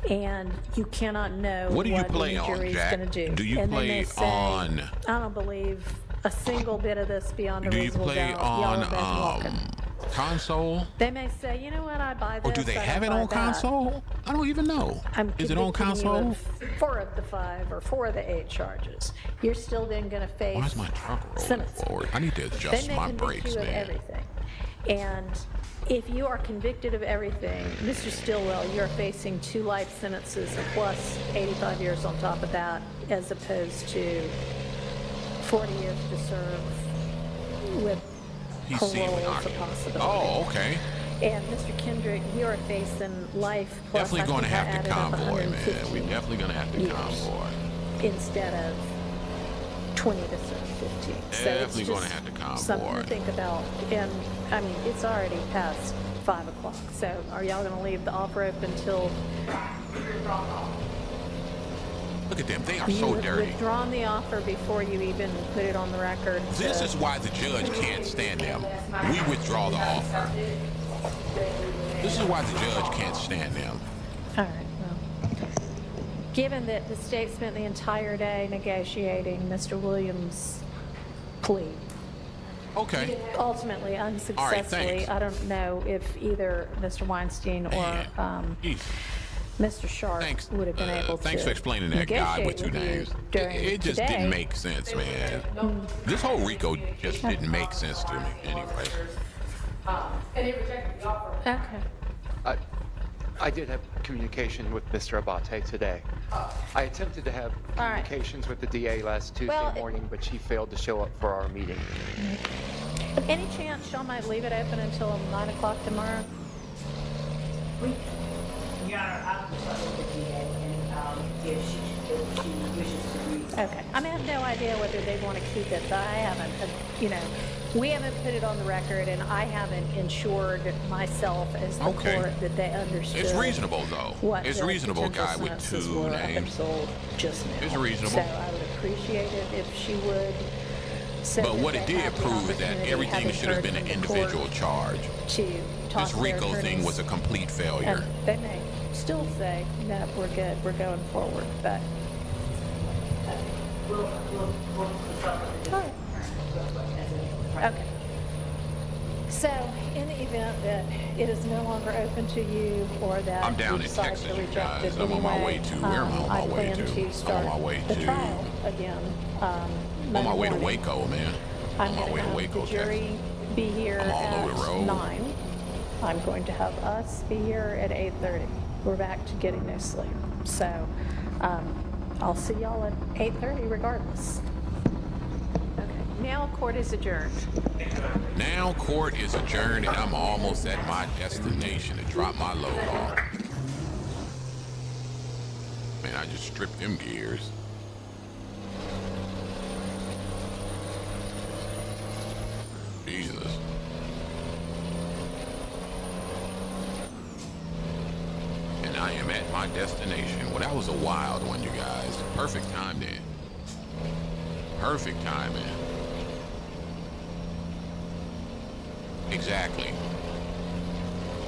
and you cannot know What do you play the on, jury's Jack? going to do. Do you And then play they say, on- I don't believe a single bit of this beyond a Do you reasonable play doubt. Y'all have been on walking. console? They may say, you know what, I buy this. Or do they I have it don't buy on that. console? I don't even know. I'm Is it on convicting you console? of 4 of the 5 or 4 of the 8 charges. You're still then going to face Why is my truck rolling sentencing. forward? I need to They adjust may my convict brakes, you of man. everything. And if you are convicted of everything, Mr. Stillwell, you're facing 2 life sentences plus 85 years on top of that, as opposed to 40 years to serve with He's parole sealing, as a aren't you? possibility. Oh, okay. And Mr. Kendrick, you are facing life plus Definitely going to I think have I to added up convoy, man. 150 We definitely going to have to years convoy. instead of 20 to serve 15. Definitely gonna have to convoy. Something to think about. And I mean, it's already past 5 o'clock. So are y'all going to leave the offer open until Look at them. They are you so have dirty. withdrawn the offer before you even put it on the record? This to- is why the judge can't stand them. We withdraw the offer. This is why the judge can't stand them. All right, well, given that the state spent the entire day negotiating Mr. Williams' plea, Okay. ultimately unsuccessfully, thanks. I don't know if either Mr. Weinstein or Man. Jeez. Mr. Sharp Thanks. would have been able to Thanks for explaining that guy with 2 negotiate names. with you during It just today. didn't make sense, man. This whole RICO just didn't make sense to me anyway. Okay. I did have communication with Mr. Abate today. I attempted to have All right. communications with the DA last Tuesday Well, morning, but she failed to show up for our meeting. Any chance y'all might leave it open until 9 o'clock tomorrow? Your Honor, I'll consult with the DA and if she wishes to read. Okay. I mean, I have no idea whether they want to keep it, but I haven't, we haven't put it on the record, and I haven't ensured myself as the Okay. court that they understood. It's reasonable, though. What It's the reasonable, potential guy with sentences 2 were up names. until just now. It's reasonable. So I would appreciate it if she would. So But that what it they did have the prove is that opportunity, everything having should have heard been an from the court, individual charge. to talk This to their RICO thing attorneys. was a complete failure. And they may still say, no, we're good, we're going forward, but. We'll consult with the All right. Okay. So, in the event that it is no longer open to you, or that I'm down you in decide Texas, to you reject guys. it I'm on my anyway, way to- where am I on my I way plan to? to I'm on start my way the to- trial again. On my way to Monday morning. Waco, man. I'm On my going way to to have Waco, the jury Texas. be here I'm all over the at road. 9. I'm going to have us be here at 8:30. We're back to getting no sleep. So I'll see y'all at 8:30 regardless. Okay, now court is adjourned. Now court is adjourned and I'm almost at my destination to drop my load off. Man, I just stripped them gears. Jesus. And I am at my destination. Well, that was a wild one, you guys. Perfect time then. Perfect timing. Exactly.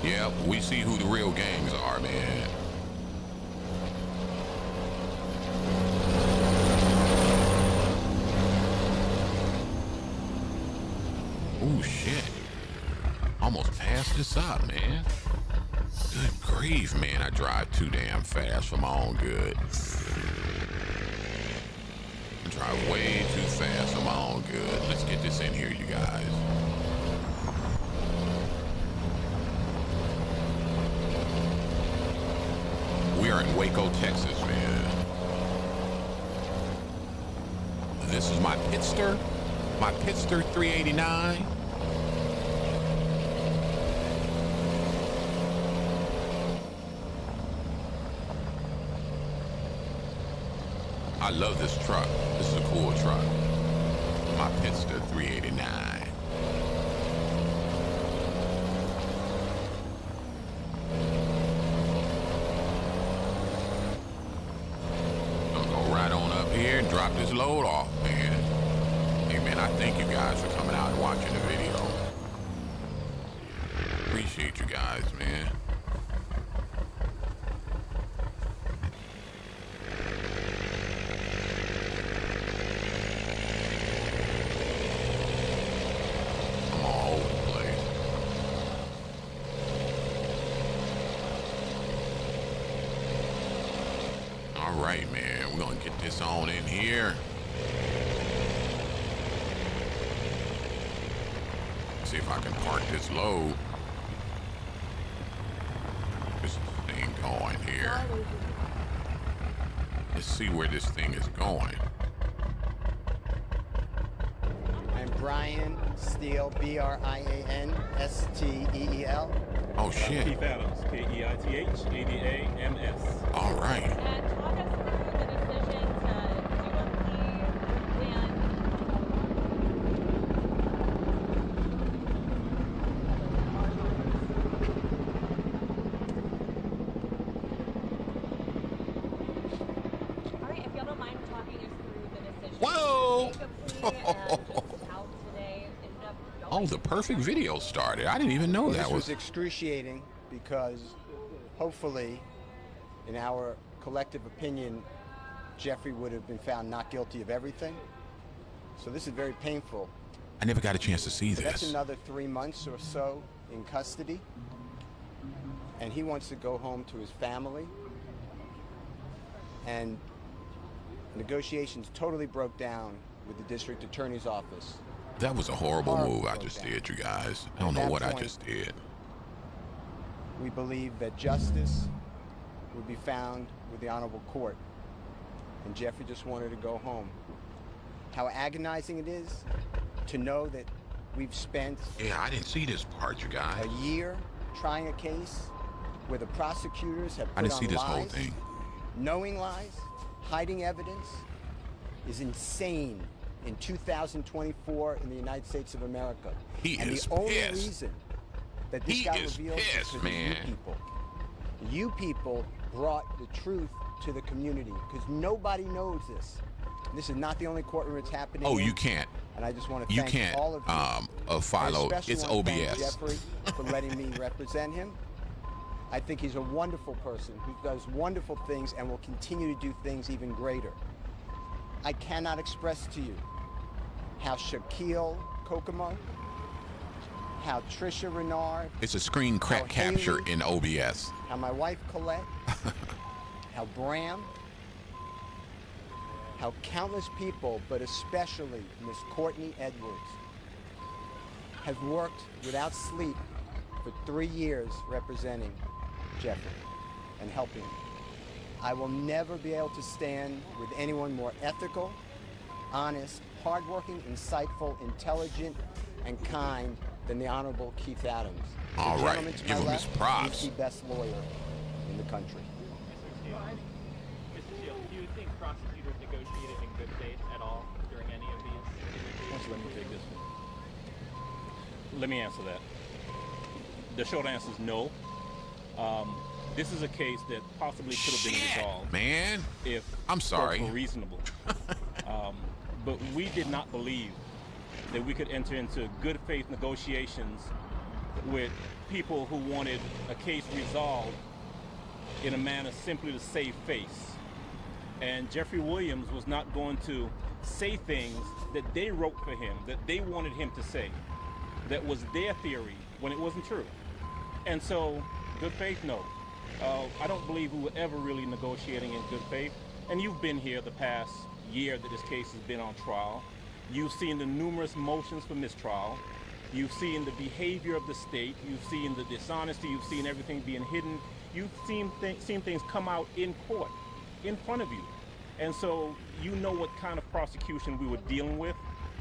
Yep, we see who the real gangs are, man. Oh shit. Almost passed this up, man. Good grief, man. I drive too damn fast for my own good. I drive way too fast for my own good. Let's get this in here, you guys. We are in Waco, Texas, man. This is my Pitster 389. I love this truck. This is a cool truck. My Pitster 389. I'm gonna go right on up here and drop this load off, man. Hey, man, I thank you guys for coming out and watching the video. Appreciate you guys, man. Right, man, we're gonna get this on in here. See if I can park this load. This thing going here. Let's see where this thing is going. I'm Brian Steele, B-R-I-A-N-S-T-E-E-L. Oh, shit. Keith Adams, Keithadams. All right. Oh, the perfect video started. I didn't even know that was... This was excruciating because hopefully, in our collective opinion, Jeffrey would have been found not guilty of everything. So this is very painful. I never got a chance to see this. That's another 3 months or so in custody. And he wants to go home to his family. And negotiations totally broke down with the district attorney's office. That was a horrible move I just did, you guys. I don't know what I just did. We believe that justice would be found with the honorable court. And Jeffrey just wanted to go home. How agonizing it is to know that we've spent... Yeah, I didn't see this part, you guys. ...a year trying a case where the prosecutors have put I didn't on see this lies, whole thing. knowing lies, hiding evidence, is insane in 2024 in the United States of America. He and is the only pissed. reason that this got revealed is because of you people. You people brought the truth to the community because nobody knows this. This is not the only courtroom it's happening in. You can't. And I just want to You thank can't all of you. follow. It's want to thank OBS. Jeffrey for letting me represent him. I think he's a wonderful person who does wonderful things and will continue to do things even greater. I cannot express to you how Shaquille Kokomo, how Trisha Renard. It's a screen crack capture in OBS. How my wife Colette, how Bram, how countless people, but especially Miss Courtney Edwards, have worked without sleep for 3 years representing Jeffrey and helping him. I will never be able to stand with anyone more ethical, honest, hardworking, insightful, intelligent, and kind than the Honorable Keith Adams. All right, give him his props. He's the best lawyer in the country. Mr. Steele, do you think prosecutors negotiated in good faith at all during any of these? Let me take this one. Let me answer that. The short answer is no. This is a case that possibly could have been resolved. Man, if I'm sorry. Were reasonable. But we did not believe that we could enter into good faith negotiations with people who wanted a case resolved in a manner simply to save face. And Jeffrey Williams was not going to say things that they wrote for him, that they wanted him to say, that was their theory when it wasn't true. And so good faith? No. I don't believe we were ever really negotiating in good faith. And you've been here the past year that this case has been on trial. You've seen the numerous motions for mistrial. You've seen the behavior of the state. You've seen the dishonesty. You've seen everything being hidden. You've seen things come out in court, in front of you. And so you know what kind of prosecution we were dealing with,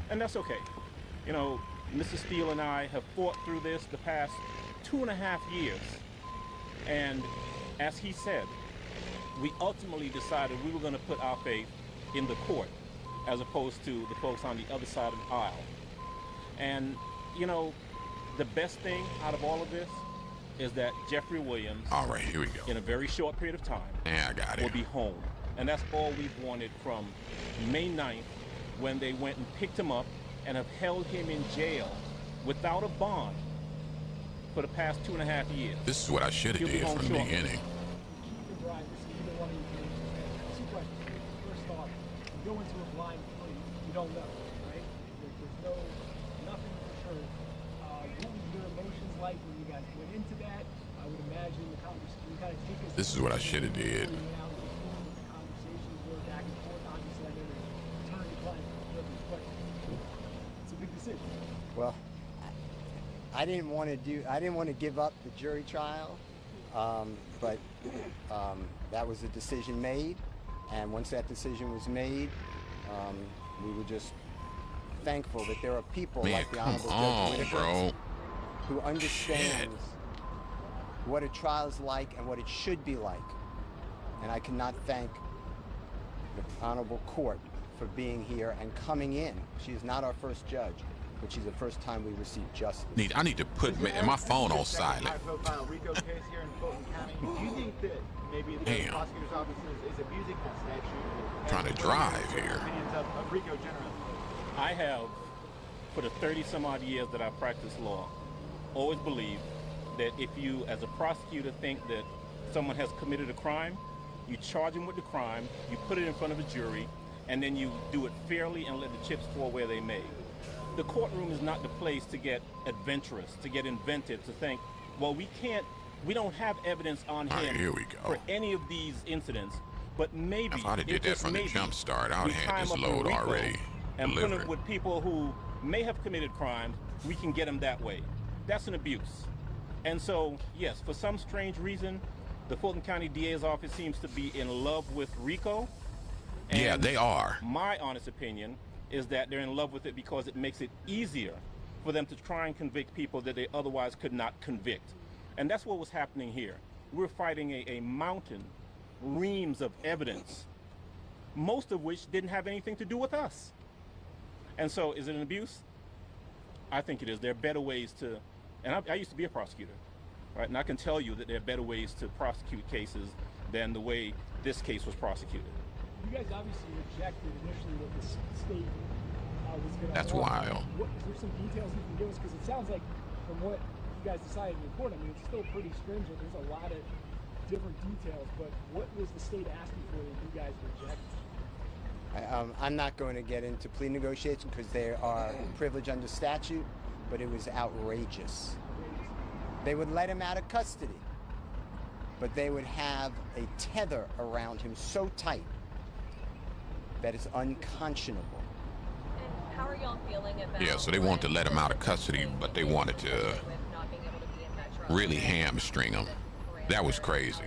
and that's okay. You know, Mr. Steele and I have fought through this the past 2.5 years. And as he said, we ultimately decided we were going to put our faith in the court as opposed to the folks on the other side of the aisle. And, you know, the best thing out of all of this is that Jeffrey Williams, all right, here we go, in a very short period of time, yeah, I got it, will be home. And that's all we've wanted from May 9th, when they went and picked him up and have held him in jail without a bond for the past 2.5 years. This is what I should have did from the beginning. Brian, this is either one of you. Two questions. First off, you go into a blind plea, you don't know, right? There's nothing for sure. What were your emotions like when you guys went into that? I would imagine the conversation, you kind of take us. This is what I should have did. Conversations were back and forth. Obviously, I know there's attorney-client privilege, but it's a big decision. Well, I didn't want to give up the jury trial, but that was a decision made, and once that decision was made, we were just thankful that there are people like the Honorable Judge Whitaker who understands what a trial is like and what it should be like, and I cannot thank the Honorable Court for being here and coming in. She is not our first judge, but she's the first time we received justice. I need to put my phone on silent. High-profile RICO case here in Fulton County. Do you think that maybe the prosecutor's office is abusing that statute? Trying to drive here. Opinions of RICO generally. I have, for the 30-some-odd years that I've practiced law, always believed that if you, as a prosecutor, think that someone has committed a crime, you charge them with the crime, you put it in front of a jury, and then you do it fairly and let the chips fall where they may. The courtroom is not the place to get adventurous, to get inventive, to think, well, we don't have evidence on him here we go. for any of these incidents, but maybe if I'd have did that from the jump start, I would have had this load already and delivered. put it with people who may have committed crimes, we can get them that way. That's an abuse. And so, yes, for some strange reason, the Fulton County DA's office seems to be in love with RICO. And yeah, they are. My honest opinion is that they're in love with it because it makes it easier for them to try and convict people that they otherwise could not convict. And that's what was happening here. We're fighting a mountain, reams of evidence, most of which didn't have anything to do with us. And so, is it an abuse? I think it is. There are better ways to, and I used to be a prosecutor, right? And I can tell you that there are better ways to prosecute cases than the way this case was prosecuted. You guys obviously rejected initially what the state was going to. That's wild. Is there some details you can give us? Because it sounds like from what you guys decided in court, I mean, it's still pretty stringent. There's a lot of different details, but what was the state asking for that you guys rejected? I'm not going to get into plea negotiations because they are privileged under statute, but it was outrageous. They would let him out of custody, but they would have a tether around him so tight that it's unconscionable. And how are y'all feeling about? Yeah, so they wanted to let him out of custody, but they wanted to really hamstring him. That was crazy.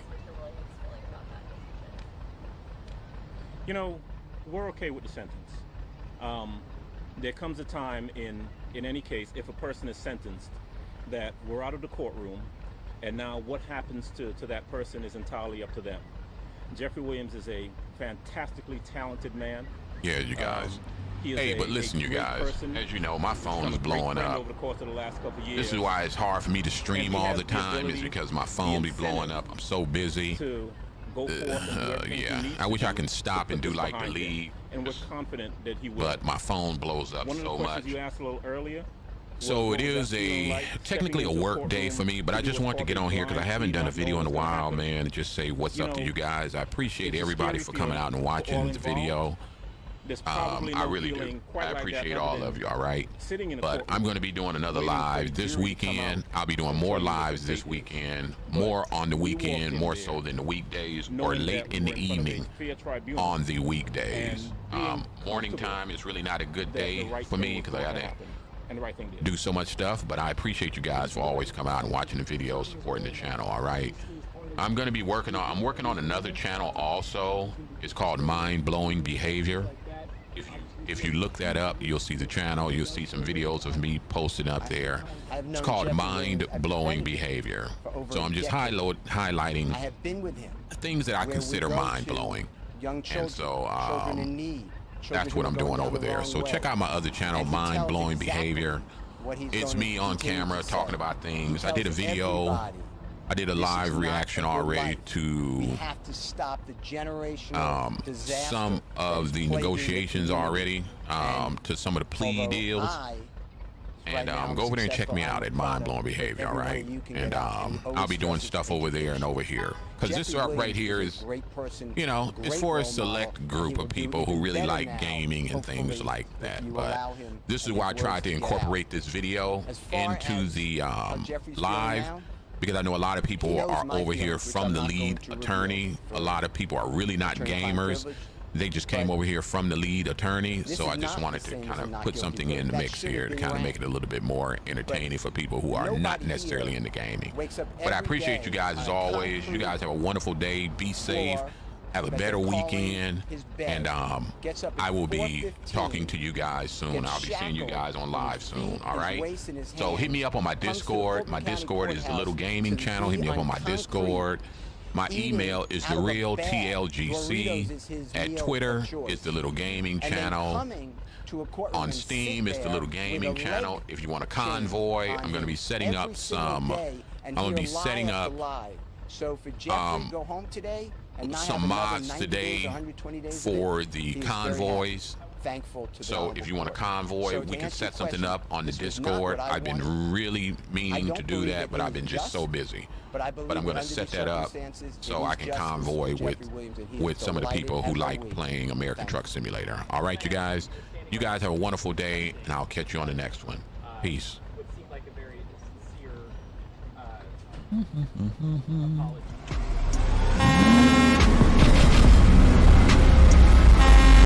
You know, we're okay with the sentence. There comes a time in any case, if a person is sentenced, that we're out of the courtroom, and now what happens to that person is entirely up to them. Jeffrey Williams is a fantastically talented man. Yeah, you guys. Hey, but listen, you guys, as you know, my phone is blowing up. Over the course of the last couple of years. This is why it's hard for me to stream all the time, is because my phone be blowing up. I'm so busy. To go forth yeah, I wish I can stop and do like the lead. And we're confident that he will. But my phone blows up so much. You asked a little earlier. So it is technically a work day for me, but I just want to get on here because I haven't done a video in a while, man, and just say what's up to you guys. I appreciate everybody for coming out and watching the video. there's probably I no really do. feeling quite I like that appreciate other all than of you, all right? sitting in a But courtroom I'm going to be doing another waiting for live a this jury to come weekend. out I'll be doing and more tell you what lives the this state weekend, is. more But on the we walked weekend, in more there so than the weekdays, or knowing late that in we the were in front of a evening fair tribunal on the weekdays. and being Morning comfortable time is really not a good that the day right for thing me was because I going got to to happen, and the right thing did. do so much stuff, but I appreciate you guys for always coming out and watching the videos, supporting the channel, all right? I'm going to be working on another channel also. It's called Mind Blowing Behavior. If you look that up, you'll see the channel. You'll see some videos of me posting up there. It's called Mind Blowing Behavior. So I'm just highlighting things that I consider mind blowing. And so that's what I'm doing over there. So check out my other channel, Mind Blowing Behavior. It's me on camera talking about things. I did a video. I did a live reaction already to some of the negotiations already, to some of the plea deals. And go over there and check me out at Mind Blowing Behavior, all right? And I'll be doing stuff over there and over here. Because this right here is, you know, it's for a select group of people who really like gaming and things like that. But this is why I tried to incorporate this video into the live. Because I know a lot of people are over here from the lead attorney. A lot of people are really not gamers. They just came over here from the lead attorney. So I just wanted to kind of put something in the mix here to kind of make it a little bit more entertaining for people who are not necessarily into gaming. But I appreciate you guys as always. You guys have a wonderful day. Be safe. Have a better weekend, and I will be talking to you guys soon. I'll be seeing you guys on live soon, all right? So hit me up on my Discord. My Discord is the Little Gaming Channel. Hit me up on my Discord. My email is TheRealTLGC. At Twitter is the Little Gaming Channel. On Steam is the Little Gaming Channel. If you want a convoy, I'm going to be setting up some. Some mods today for the convoys. So if you want a convoy, we can set something up on the Discord. I've been really meaning to do that, but I've been just so busy. But I'm going to set that up so I can convoy with some of the people who like playing American Truck Simulator. All right, you guys. You guys have a wonderful day, and I'll catch you on the next one. Peace. Would seem like a very sincere apology.